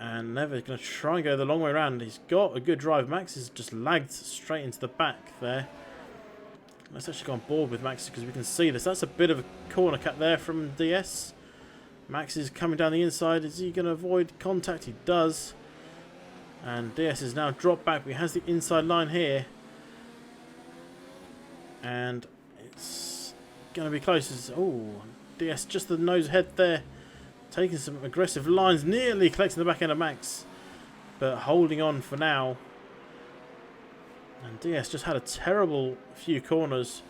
And Neved's going to try and go the long way around. He's got a good drive. Max is just lagged straight into the back there. Let's actually go on board with Max because we can see this. That's a bit of a corner cut there from DS. Max is coming down the inside. Is he going to avoid contact? He does. And DS is now dropped back. But he has the inside line here. And it's going to be close. Oh, DS just the nose ahead there. Taking some aggressive lines, nearly collecting the back end of Max, but holding on for now. And DS just had a terrible few corners.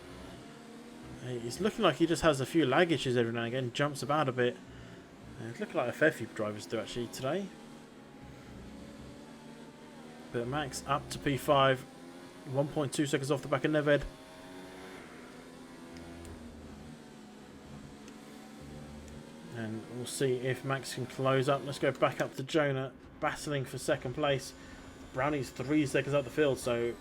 He's looking like he just has a few lag issues every now and again, jumps about a bit. It's looking like a fair few drivers do actually today. But Max up to P5, 1.2 seconds off the back of Neved. And we'll see if Max can close up. Let's go back up to Jonah, battling for second place. Brownie's 3 seconds up the field, so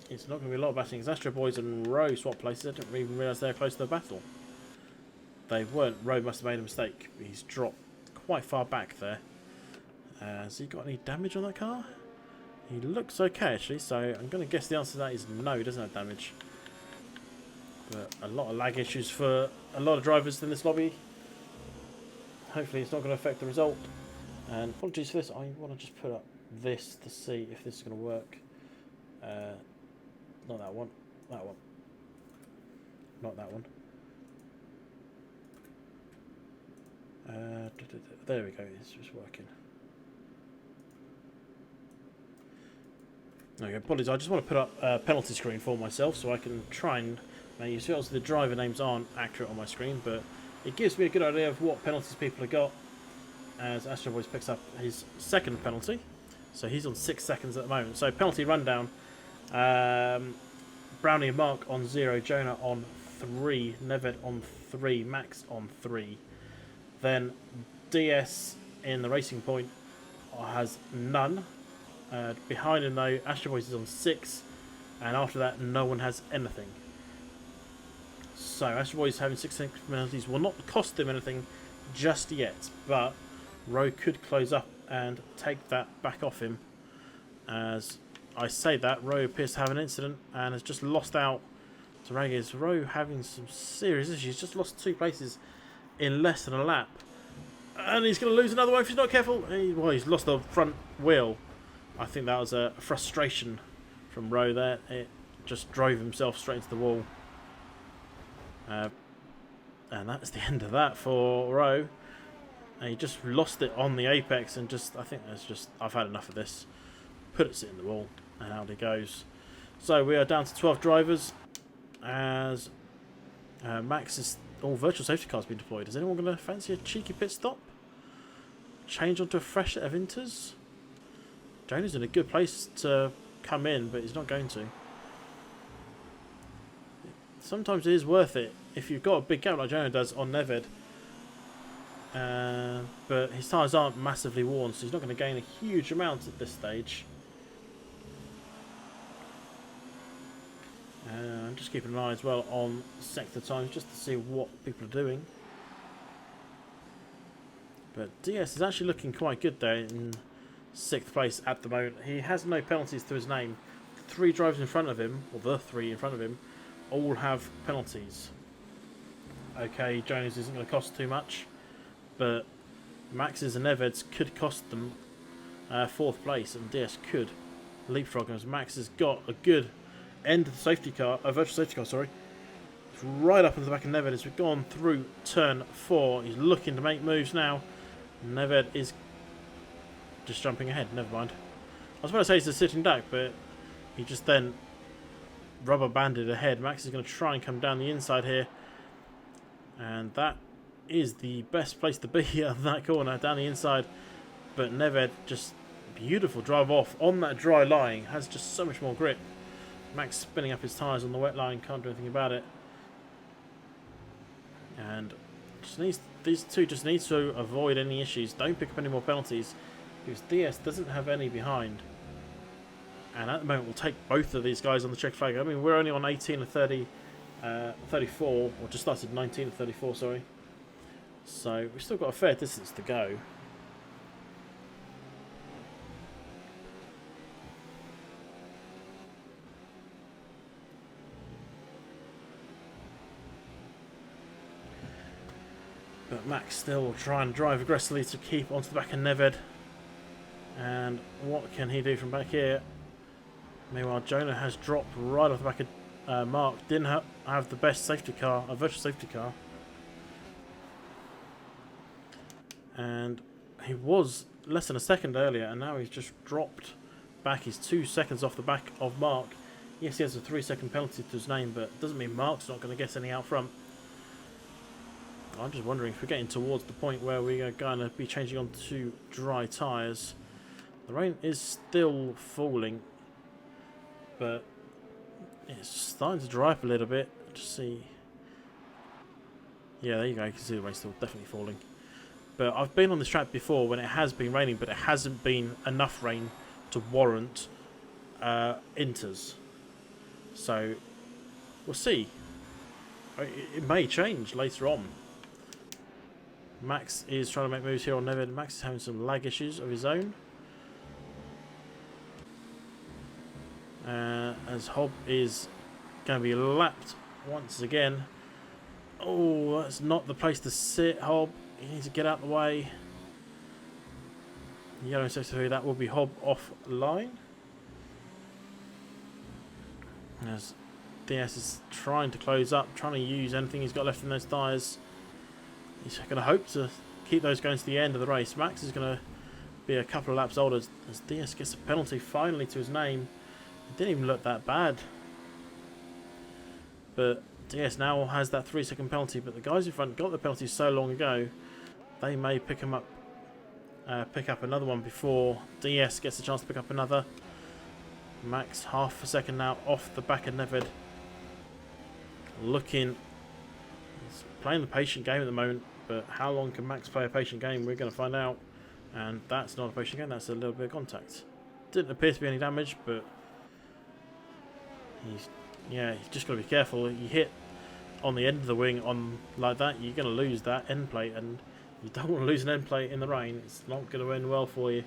it's not going to be a lot of battling. Astro Boys and Rowe swap places. I didn't even realise they were close to the battle. They weren't. Rowe must have made a mistake. He's dropped quite far back there. Has he got any damage on that car? He looks okay actually, so I'm going to guess the answer to that is no, he doesn't have damage. But a lot of lag issues for a lot of drivers in this lobby. Hopefully it's not going to affect the result. And apologies for this, I want to just put up this to see if this is going to work. Not that one. That one. Not that one. There we go. It's just working. Okay, apologies. I just want to put up a penalty screen for myself so I can try and. Now you see, obviously the driver names aren't accurate on my screen, but it gives me a good idea of what penalties people have got. As Astro Boys picks up his second penalty, so he's on 6 seconds at the moment. So penalty rundown: Brownie and Mark on 0, Jonah on 3, Neved on 3, Max on 3. Then DS in the racing point has none. Behind him though, Astro Boys is on 6, and after that no one has anything. So Astro Boys having 6 penalties will not cost him anything just yet, but Rowe could close up and take that back off him. As I say that, Rowe appears to have an incident and has just lost out to Regis. Rowe having some serious issues, just lost 2 places in less than a lap. And he's going to lose another one if he's not careful. He's lost the front wheel. I think that was a frustration from Rowe there. It just drove himself straight into the wall. And that's the end of that for Rowe. And he just lost it on the apex and I think that's just, I've had enough of this. Puts it in the wall and out it goes. So we are down to 12 drivers as Max's virtual safety car's been deployed. Is anyone going to fancy a cheeky pit stop? Change onto a fresh set of inters? Jonah's in a good place to come in, but he's not going to. Sometimes it is worth it if you've got a big gap like Jonah does on Neved. But his tyres aren't massively worn, so he's not going to gain a huge amount at this stage. I'm just keeping an eye as well on sector times just to see what people are doing. But DS is actually looking quite good there in 6th place at the moment. He has no penalties to his name. 3 drivers in front of him, or the 3 in front of him, all have penalties. Okay, Jones isn't going to cost too much, but Max's and Neved's could cost them 4th place, and DS could leapfrog him as Max has got a good end of the safety car, virtual safety car, sorry. It's right up into the back of Neved as we've gone through turn 4. He's looking to make moves now. Neved is just jumping ahead, never mind. I was about to say he's a sitting duck, but he just then rubber banded ahead. Max is going to try and come down the inside here, and that is the best place to be of that corner, down the inside. But Neved, just beautiful drive off on that dry line, has just so much more grip. Max spinning up his tyres on the wet line, can't do anything about it. And just needs, these two just need to avoid any issues. Don't pick up any more penalties, because DS doesn't have any behind. And at the moment, we'll take both of these guys on the check flag. I mean, we're only on 18 and 30, 34, or just started 19 and 34, sorry. So we've still got a fair distance to go. But Max still trying to drive aggressively to keep onto the back of Neved. And what can he do from back here? Meanwhile, Jonah has dropped right off the back of Mark. Didn't have the best safety car, a virtual safety car. And he was less than a second earlier, and now he's just dropped back. He's 2 seconds off the back of Mark. Yes, he has a 3-second penalty to his name, but it doesn't mean Mark's not going to get any out front. I'm just wondering if we're getting towards the point where we are going to be changing on to dry tyres. The rain is still falling, but it's starting to dry up a little bit. Just see. Yeah, there you go. You can see the rain still definitely falling. But I've been on this track before when it has been raining, but it hasn't been enough rain to warrant inters. So we'll see. It may change later on. Max is trying to make moves here on Neved. Max is having some lag issues of his own. As Hobb is going to be lapped once again. Oh, that's not the place to sit, Hobb. You need to get out of the way. Yellow sector 3, that will be Hob offline. As DS is trying to close up, trying to use anything he's got left in those tyres. He's going to hope to keep those going to the end of the race. Max is going to be a couple of laps older as DS gets a penalty finally to his name. It didn't even look that bad. But DS now has that 3-second penalty, but the guys in front got the penalty so long ago, they may pick up another one before DS gets a chance to pick up another. Max half a second now off the back of Nevid. He's playing the patient game at the moment, but how long can Max play a patient game? We're going to find out. And that's not a patient game, that's a little bit of contact. Didn't appear to be any damage, but he's just got to be careful. You hit on the end of the wing on like that, you're going to lose that end plate, and you don't want to lose an end plate in the rain. It's not going to end well for you.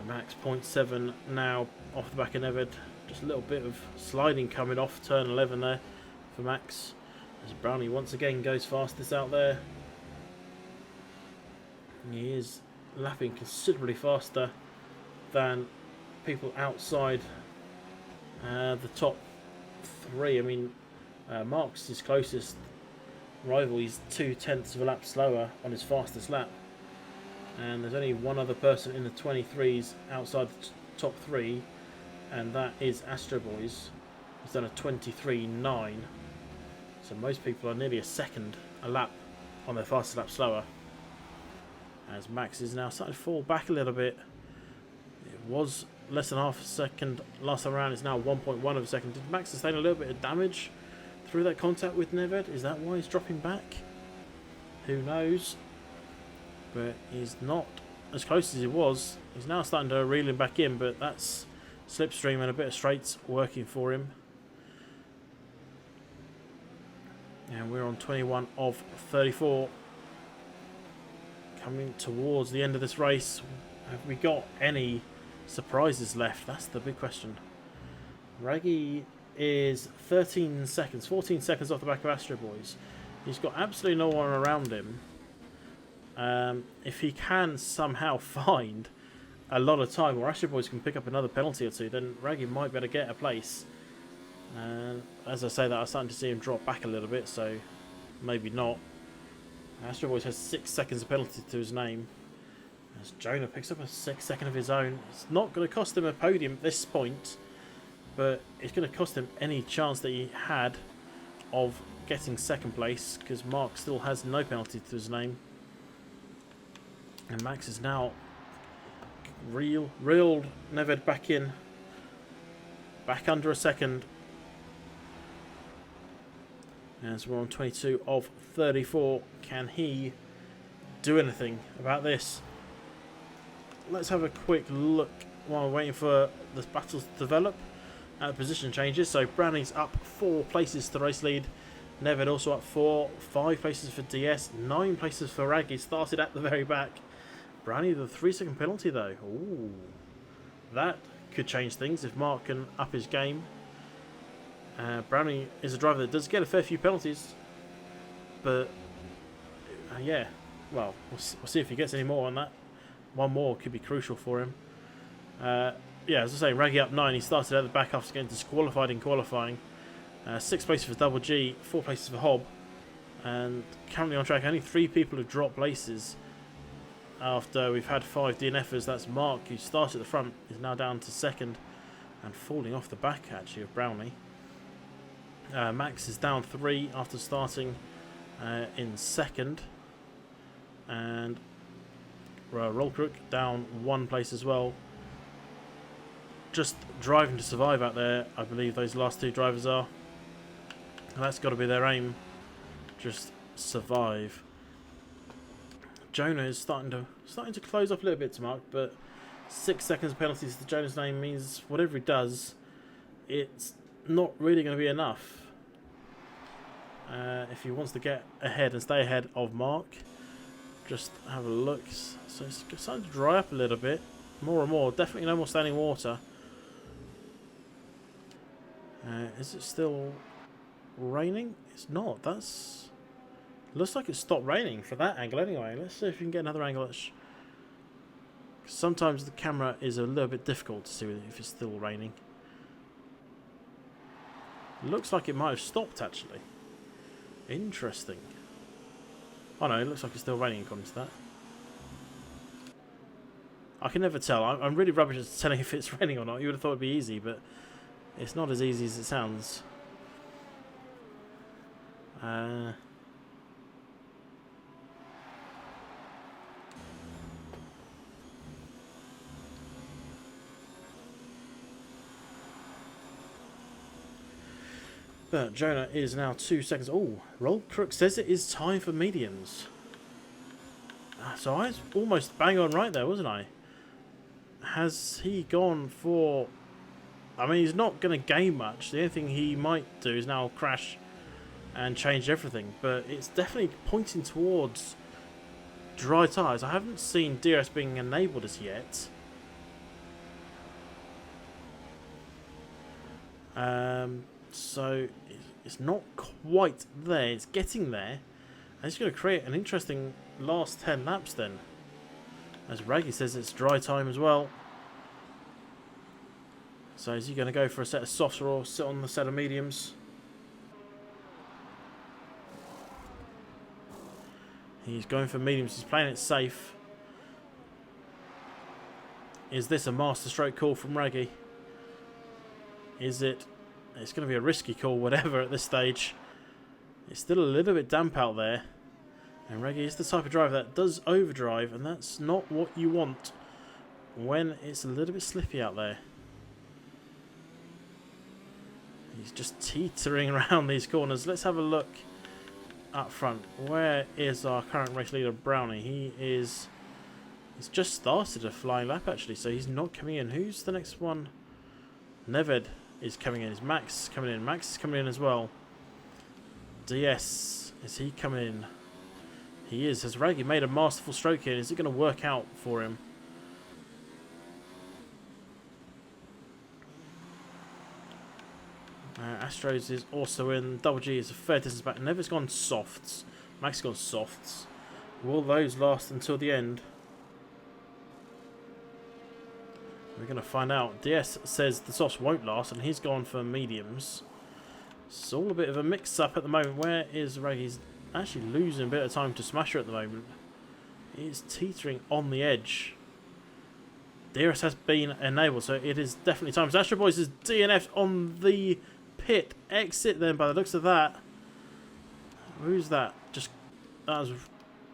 Max 0.7 now off the back of Nevid. Just a little bit of sliding coming off turn 11 there for Max. As Brownie once again goes fastest out there. He is lapping considerably faster than people outside the top 3. I mean, Mark's his closest rival. He's 0.2 of a lap slower on his fastest lap. And there's only one other person in the 23s outside the top 3, and that is Astro Boys. He's done a 23.9. So most people are nearly a lap on their fastest lap slower. As Max is now starting to fall back a little bit. It was less than half a second last time around. It's now 1.1 of a second. Did Max sustain a little bit of damage through that contact with Nevid? Is that why he's dropping back? Who knows? But he's not as close as he was. He's now starting to reel him back in, but that's slipstream and a bit of straights working for him. And we're on 21 of 34. Coming towards the end of this race. Have we got any surprises left? That's the big question. Raggy is 14 seconds off the back of Astro Boys. He's got absolutely no one around him. If he can somehow find a lot of time, or Astro Boys can pick up another penalty or two, then Raggy might be able to get a place. And as I say that, I'm starting to see him drop back a little bit, so maybe not. Astro Boys has 6 seconds of penalty to his name. As Jonah picks up a 6-second of his own. It's not going to cost him a podium at this point, but it's going to cost him any chance that he had of getting second place, because Mark still has no penalty to his name. And Max is now reeled Nevid back in. Back under a second. As we're on 22 of 34. Can he do anything about this? Let's have a quick look while we're waiting for the battles to develop. Position changes. So Brownie's up 4 places to race lead. Nevid also up 4. 5 places for DS. 9 places for Raggy. Started at the very back. Brownie with a 3-second penalty though. Ooh, that could change things if Mark can up his game. Brownie is a driver that does get a fair few penalties, but yeah, well, we'll see if he gets any more on that. One more could be crucial for him. Yeah, as I say, Raggy up 9. He started at the back after getting disqualified in qualifying. 6 places for Double G, 4 places for Hob, and currently on track. Only 3 people have dropped places after we've had 5 DNFers. That's Mark, who started at the front, is now down to second and falling off the back actually of Brownie. Max is down 3 after starting in second, and Rollcrook down 1 place as well. Just driving to survive out there, I believe those last 2 drivers are, and that's got to be their aim. Just survive. Jonah is starting to close up a little bit to Mark, but 6 seconds of penalties to Jonah's name means whatever he does, it's not really going to be enough if he wants to get ahead and stay ahead of Mark. Just have a look. So it's starting to dry up a little bit, more and more. Definitely no more standing water. Is it still raining? It's not. That's Looks like it stopped raining for that angle anyway. Let's see if we can get another angle. Sometimes the camera is a little bit difficult to see if it's still raining. Looks like it might have stopped actually. Interesting. Oh no, it looks like it's still raining according to that. I can never tell. I'm really rubbish at telling if it's raining or not. You would have thought it'd be easy, but it's not as easy as it sounds. But Jonah is now 2 seconds. Oh, Roll Crook says it is time for mediums. So I was almost bang on right there, wasn't I? Has he gone for... I mean, he's not going to gain much. The only thing he might do is now crash and change everything. But it's definitely pointing towards dry tyres. I haven't seen DRS being enabled as yet. So it's not quite there. It's getting there. And it's going to create an interesting last 10 laps then. As Raggy says, it's dry time as well. So is he going to go for a set of softs or sit on the set of mediums? He's going for mediums. He's playing it safe. Is this a masterstroke call from Raggy? Is it? It's going to be a risky call, whatever, at this stage. It's still a little bit damp out there. And Reggie is the type of driver that does overdrive, and that's not what you want when it's a little bit slippy out there. He's just teetering around these corners. Let's have a look up front. Where is our current race leader, Brownie? He's just started a flying lap, actually, so he's not coming in. Who's the next one? Neved is coming in. Is Max coming in? Max is coming in as well. DS, is he coming in? He is. Has Raggy made a masterful stroke here? Is it going to work out for him? Astros is also in. Double G is a fair distance back. Never's gone softs. Max has gone softs. Will those last until the end? We're going to find out. DS says the softs won't last, and he's gone for mediums. It's all a bit of a mix-up at the moment. Where is Raggy? He's actually losing a bit of time to Smasher at the moment. He's teetering on the edge. DRS has been enabled, so it is definitely time. Astro Boys is DNF on the pit exit then, by the looks of that. Who's that? That was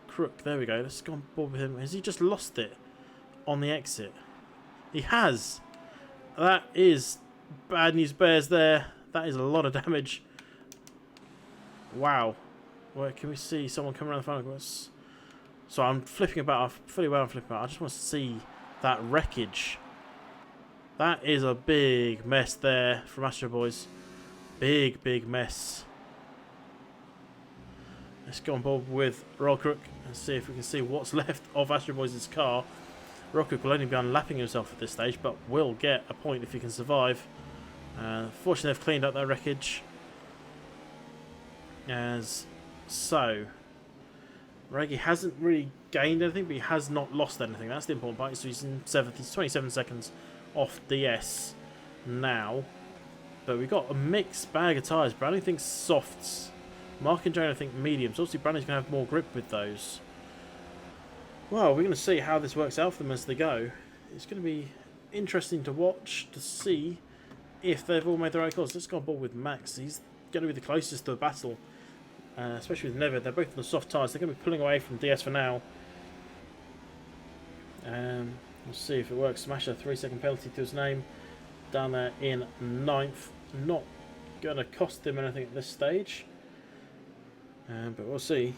Crook. There we go. Let's go on board with him. Has he just lost it on the exit? He has. That is bad news bears there. That is a lot of damage. Wow. Where can we see someone coming around the front? So I'm flipping about. I'm fully aware I'm flipping about. I just want to see that wreckage. That is a big mess there from Astro Boys. Big, big mess. Let's go on board with Roll Crook and see if we can see what's left of Astro Boys' car. Roll Crook will only be unlapping himself at this stage, but will get a point if he can survive. Fortunately, they've cleaned up their wreckage. Reggie hasn't really gained anything, but he has not lost anything. That's the important part. So he's in 7th. He's 27 seconds off DS now. But we've got a mixed bag of tyres. Brownie thinks softs. Mark and Jonah think mediums. Obviously, Brownie's going to have more grip with those. Well, we're going to see how this works out for them as they go. It's going to be interesting to watch to see if they've all made the right calls. Let's go on board with Max. He's going to be the closest to a battle, especially with Never. They're both on the soft tyres. They're going to be pulling away from DS for now. We'll see if it works. Smasher, 3-second penalty to his name. Down there in 9th. Not going to cost him anything at this stage. But we'll see.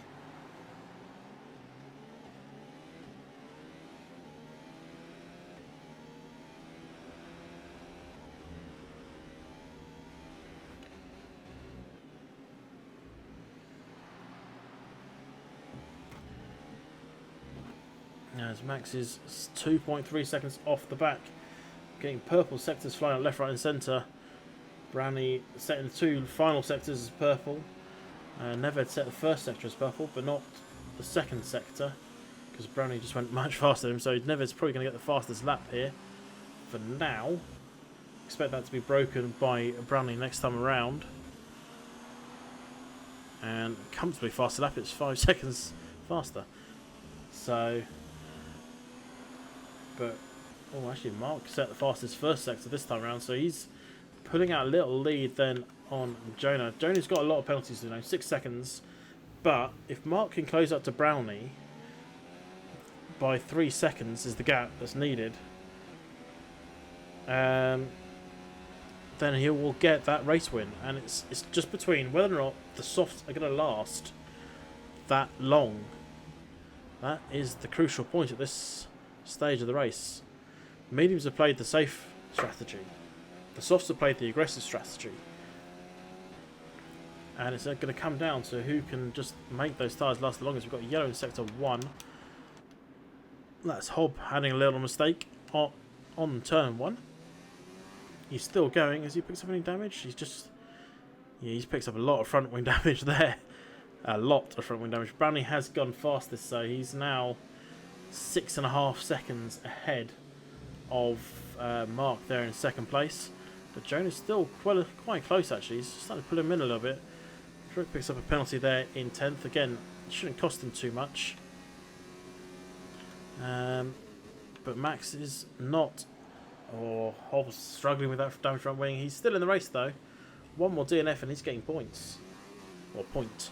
As Max is 2.3 seconds off the back. Getting purple sectors flying out left, right and centre. Brownie setting the 2 final sectors as purple. Neved set the first sector as purple, but not the second sector, because Brownie just went much faster than him, so Neved's probably going to get the fastest lap here for now. Expect that to be broken by Brownie next time around. And comfortably faster lap, it's 5 seconds faster. So, but, oh, actually Mark set the fastest first sector this time around, so he's pulling out a little lead then on Jonah. Jonah's got a lot of penalties, 6 seconds, but if Mark can close up to Brownie by 3 seconds is the gap that's needed, then he will get that race win. And it's just between whether or not the softs are going to last that long. That is the crucial point at this stage of the race. Mediums have played the safe strategy. The softs have played the aggressive strategy. And it's going to come down to who can just make those tyres last the longest. We've got yellow in sector 1. That's Hobb having a little mistake on turn 1. He's still going. Has he picked up any damage? He's just... yeah, he's picked up a lot of front wing damage there. A lot of front wing damage. Brownie has gone fastest, so he's now 6.5 seconds ahead of Mark there in second place. But Jonah's still quite close, actually. He's starting to pull him in a little bit. Trick picks up a penalty there in 10th. Again, it shouldn't cost him too much. But Max is not. Or Hobbs struggling with that damage front wing. He's still in the race, though. One more DNF and he's getting points. Or point.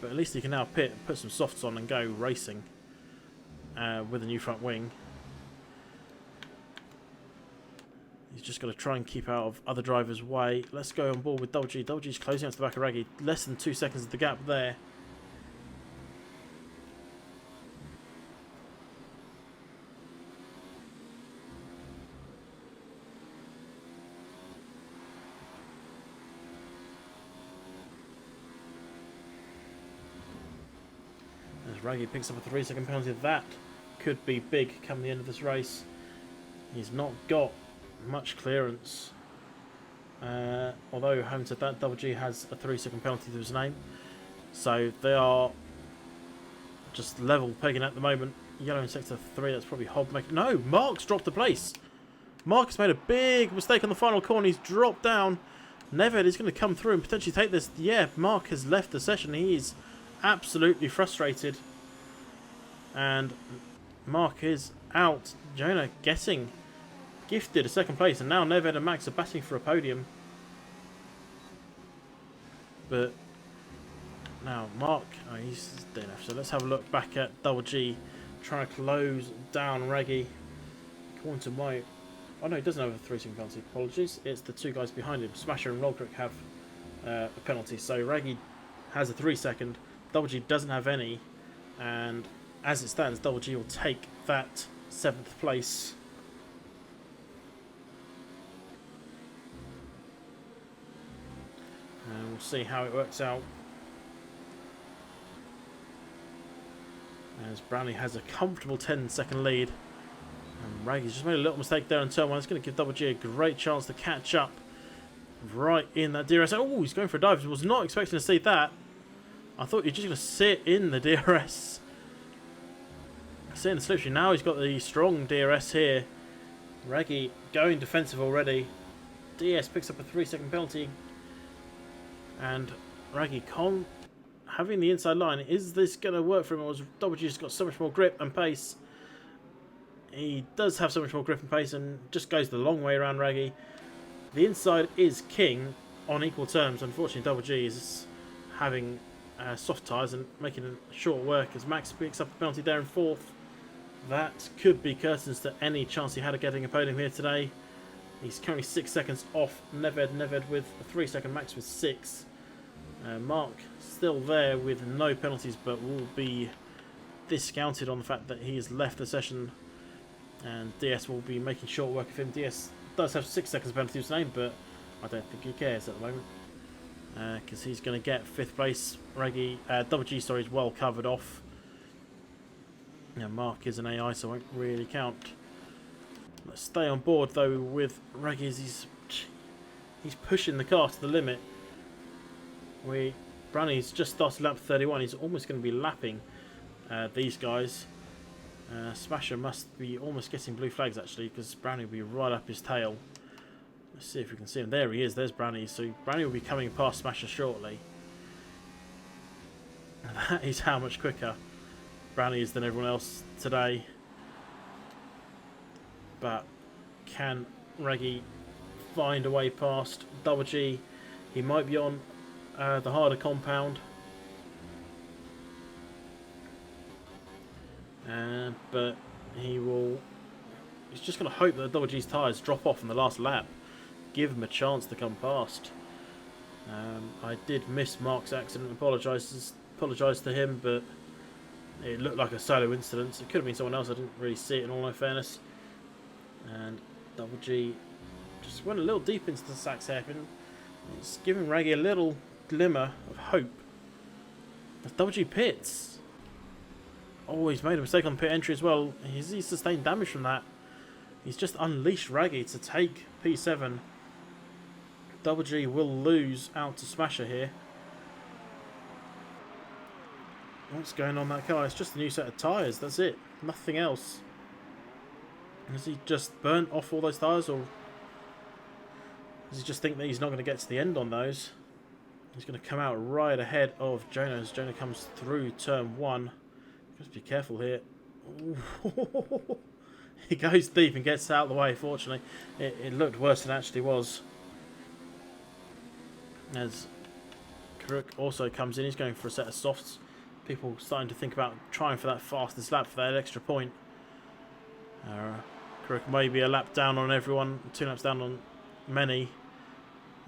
But at least he can now put some softs on and go racing with a new front wing. He's just got to try and keep out of other drivers' way. Let's go on board with Double G. Double G's closing out to the back of Raggy. Less than 2 seconds of the gap there. As Raggy picks up a 3-second penalty, that could be big come the end of this race. He's not got much clearance. Although, having said that, Double G has a 3-second penalty to his name. So they are just level pegging at the moment. Yellow in sector 3, that's probably Hobb making... no, Mark's dropped the place. Mark has made a big mistake on the final corner. He's dropped down. Neved is going to come through and potentially take this. Yeah, Mark has left the session. He is absolutely frustrated. And Mark is out. Jonah getting gifted a second place, and now Neved and Max are batting for a podium. But now Mark, oh, he's DNF. So let's have a look back at Double G trying to close down Raggy. According to my... oh no, he doesn't have a 3-second penalty. Apologies. It's the two guys behind him. Smasher and Rollcrick have a penalty. So Raggy has a 3-second. Double G doesn't have any. And as it stands, Double G will take that 7th place. And we'll see how it works out. As Brownie has a comfortable 10-second lead. And Raggy's just made a little mistake there on turn 1. It's going to give Double G a great chance to catch up right in that DRS. Oh, he's going for a dive. I was not expecting to see that. I thought you're just going to sit in the DRS. Sit in the slipstream. Now he's got the strong DRS here. Raggy going defensive already. DS picks up a 3-second penalty. And Raggy having the inside line. Is this going to work for him? Or has Double G's got so much more grip and pace? He does have so much more grip and pace and just goes the long way around Raggy. The inside is king on equal terms. Unfortunately, Double G is having soft tyres and making a short work as Max picks up a penalty there in 4th. That could be curtains to any chance he had of getting a podium here today. He's currently 6 seconds off Neved. Neved with a 3-second, Max with 6. Mark still there with no penalties, but will be discounted on the fact that he has left the session. And DS will be making short work of him. DS does have 6 seconds penalty to his name, but I don't think he cares at the moment. Because he's going to get 5th place. Raggy, Double G, sorry, is well covered off. Now Mark is an AI, so won't really count. Let's stay on board though with Raggy as he's pushing the car to the limit. Brownie's just started lap 31. He's almost going to be lapping these guys. Smasher must be almost getting blue flags actually, because Brownie will be right up his tail. Let's see if we can see him. There he is. There's Brownie. So Brownie will be coming past Smasher shortly. That is how much quicker Brownie is than everyone else today. But can Reggie find a way past Double G? He might be on the harder compound. But he's just going to hope that Double G's tyres drop off in the last lap. Give him a chance to come past. I did miss Mark's accident. Apologise to him, but it looked like a solo incident. It could have been someone else. I didn't really see it in all my fairness. And Double G just went a little deep into the Sachs hairpin. It's giving Reggie a little glimmer of hope. As Double G pits. Oh, he's made a mistake on pit entry as well. He's sustained damage from that. He's just unleashed Reggie to take P7. Double G will lose out to Smasher here. What's going on that car? It's just a new set of tyres. That's it. Nothing else. Has he just burnt off all those tyres, or does he just think that he's not going to get to the end on those? He's going to come out right ahead of Jonah as Jonah comes through turn 1. Just be careful here. He goes deep and gets out of the way, fortunately. It looked worse than it actually was. As Karuk also comes in, he's going for a set of softs. People starting to think about trying for that fastest lap for that extra point. Karuk may be a lap down on everyone, 2 laps down on many.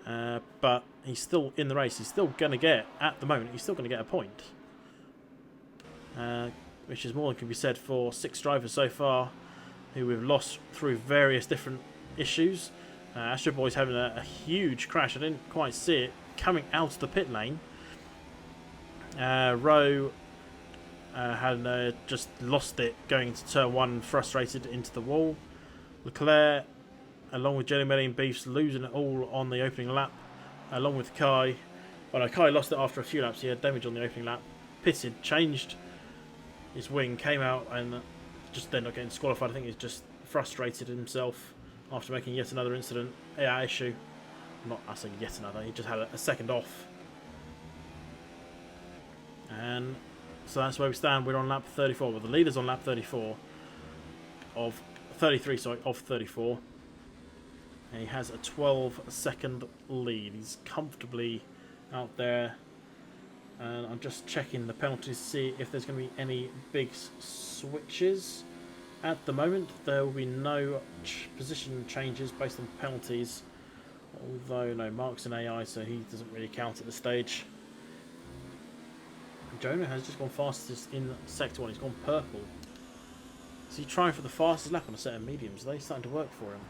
But he's still in the race. He's still going to get, at the moment, he's still going to get a point. Which is more than can be said for 6 drivers so far, who we've lost through various different issues. Astro Boy's having a huge crash. I didn't quite see it coming out of the pit lane. Rowe had just lost it going into turn 1, frustrated into the wall. Leclerc, along with Jelly Melly and Beefs, losing it all on the opening lap, along with Kai. Well, no, Kai lost it after a few laps. He had damage on the opening lap. Pitted, changed his wing, came out, and just ended up getting disqualified. I think he's just frustrated himself after making yet another issue. I say yet another. He just had a second off. And so that's where we stand. We're on lap 34. Well, the leader's on lap 33, of 34. And he has a 12-second lead. He's comfortably out there. And I'm just checking the penalties to see if there's going to be any big switches. At the moment, there will be no position changes based on penalties. Although, no, Mark's an AI, so he doesn't really count at this stage. Jonah has just gone fastest in Sector 1. He's gone purple. Is he trying for the fastest lap on a set of mediums? Are they starting to work for him?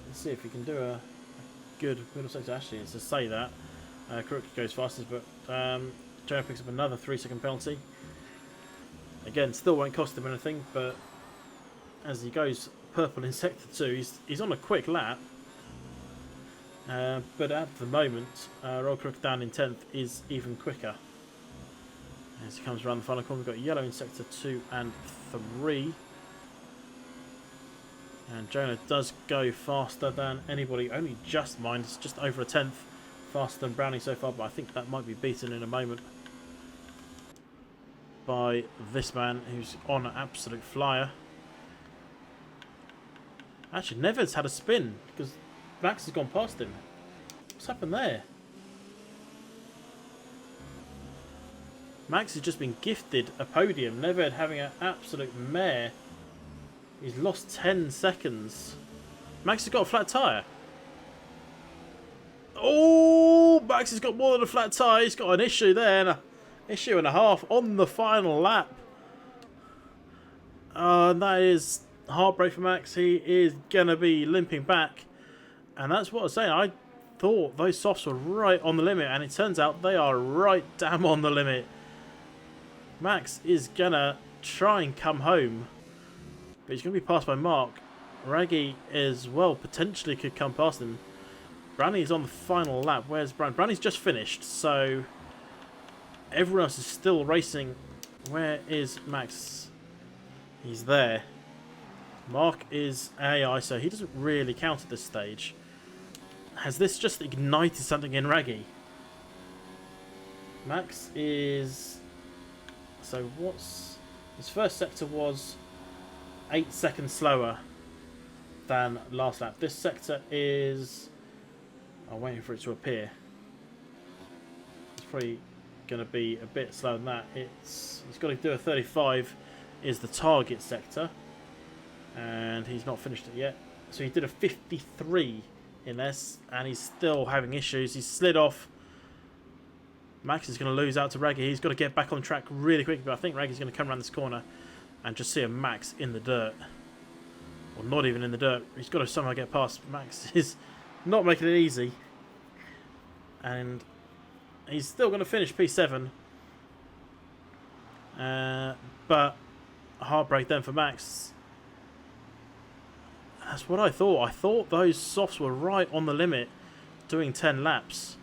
Let's see if he can do a good middle sector. Actually, it's to say that. Crook goes fastest, but Jonah picks up another 3-second penalty. Again, still won't cost him anything, but as he goes purple in Sector 2, he's on a quick lap. But at the moment, Roll Crook down in 10th is even quicker. As he comes around the final corner, we've got yellow in Sector 2 and 3. And Jonah does go faster than anybody, only just minus, just over a 10th faster than Brownie so far, but I think that might be beaten in a moment by this man who's on an absolute flyer. Actually, Neves had a spin because Max has gone past him. What's happened there? Max has just been gifted a podium. Neved having an absolute mare. He's lost 10 seconds. Max has got a flat tyre. Oh, Max has got more than a flat tyre. He's got an issue there, and an issue and a half on the final lap. And that is heartbreak for Max. He is going to be limping back. And that's what I was saying. I thought those softs were right on the limit, and it turns out they are right damn on the limit. Max is going to try and come home, but he's going to be passed by Mark. Raggy as well potentially could come past him. Brownie's on the final lap. Where's Brownie? Brownie's just finished, so everyone else is still racing. Where is Max? He's there. Mark is AI, so he doesn't really count at this stage. Has this just ignited something in Raggy? Max is... So what's... His first sector was 8 seconds slower than last lap. This sector is... I'm waiting for it to appear. It's probably going to be a bit slower than that. He's got to do a 35 is the target sector. And he's not finished it yet. So he did a 53 in this, and he's still having issues. He's slid off. Max is going to lose out to Raggy. He's got to get back on track really quickly, but I think Raggy's going to come around this corner and just see a Max in the dirt. Or not even in the dirt. He's got to somehow get past. Max is not making it easy. And he's still going to finish P7. But a heartbreak then for Max. That's what I thought. I thought those softs were right on the limit, doing 10 laps.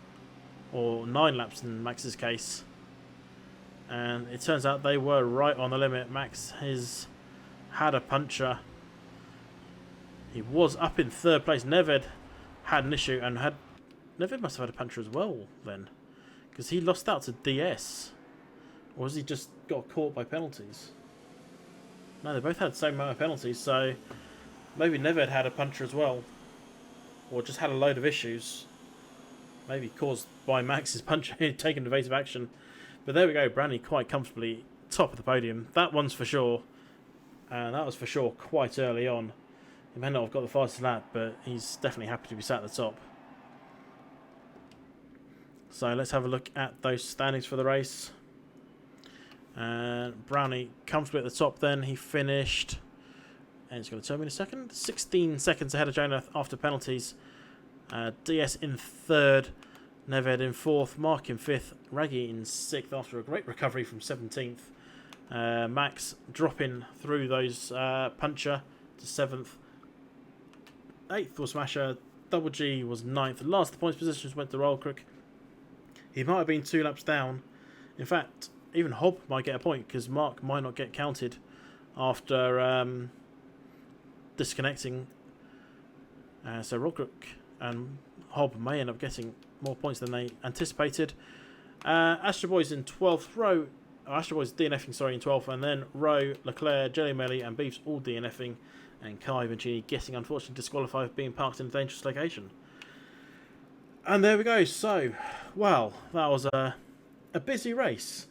Or 9 laps in Max's case. And it turns out they were right on the limit. Max has had a puncture. He was up in 3rd place. Neved had an issue, and Neved must have had a puncture as well then. Because he lost out to DS. Or has he just got caught by penalties? No, they both had the same amount of penalties, so maybe Neved had a puncture as well. Or just had a load of issues. Maybe caused by Max's punch taking evasive action. But there we go, Brownie quite comfortably top of the podium. That one's for sure. And that was for sure quite early on. He may not have got the fastest lap, but he's definitely happy to be sat at the top. So let's have a look at those standings for the race. And Brownie comfortably at the top then. He finished, and it's going to tell me in a second, 16 seconds ahead of Jonah after penalties. DS in 3rd, Neved in 4th, Mark in 5th, Raggy in 6th after a great recovery from 17th. Max dropping through those puncher to 7th. 8th was Smasher, Double G was 9th. Last the points positions went to Royal Crook. He might have been 2 laps down. In fact, even Hob might get a point because Mark might not get counted after disconnecting. So Royal Crook and Hob may end up getting more points than they anticipated. Astro Boy's in 12th row. Astro Boy's DNFing, sorry, in 12th, and then Rowe, Leclerc, Jelly Melly, and Beefs all DNFing, and Kai Mancini getting unfortunately disqualified for being parked in a dangerous location. And there we go. So, well, that was a busy race.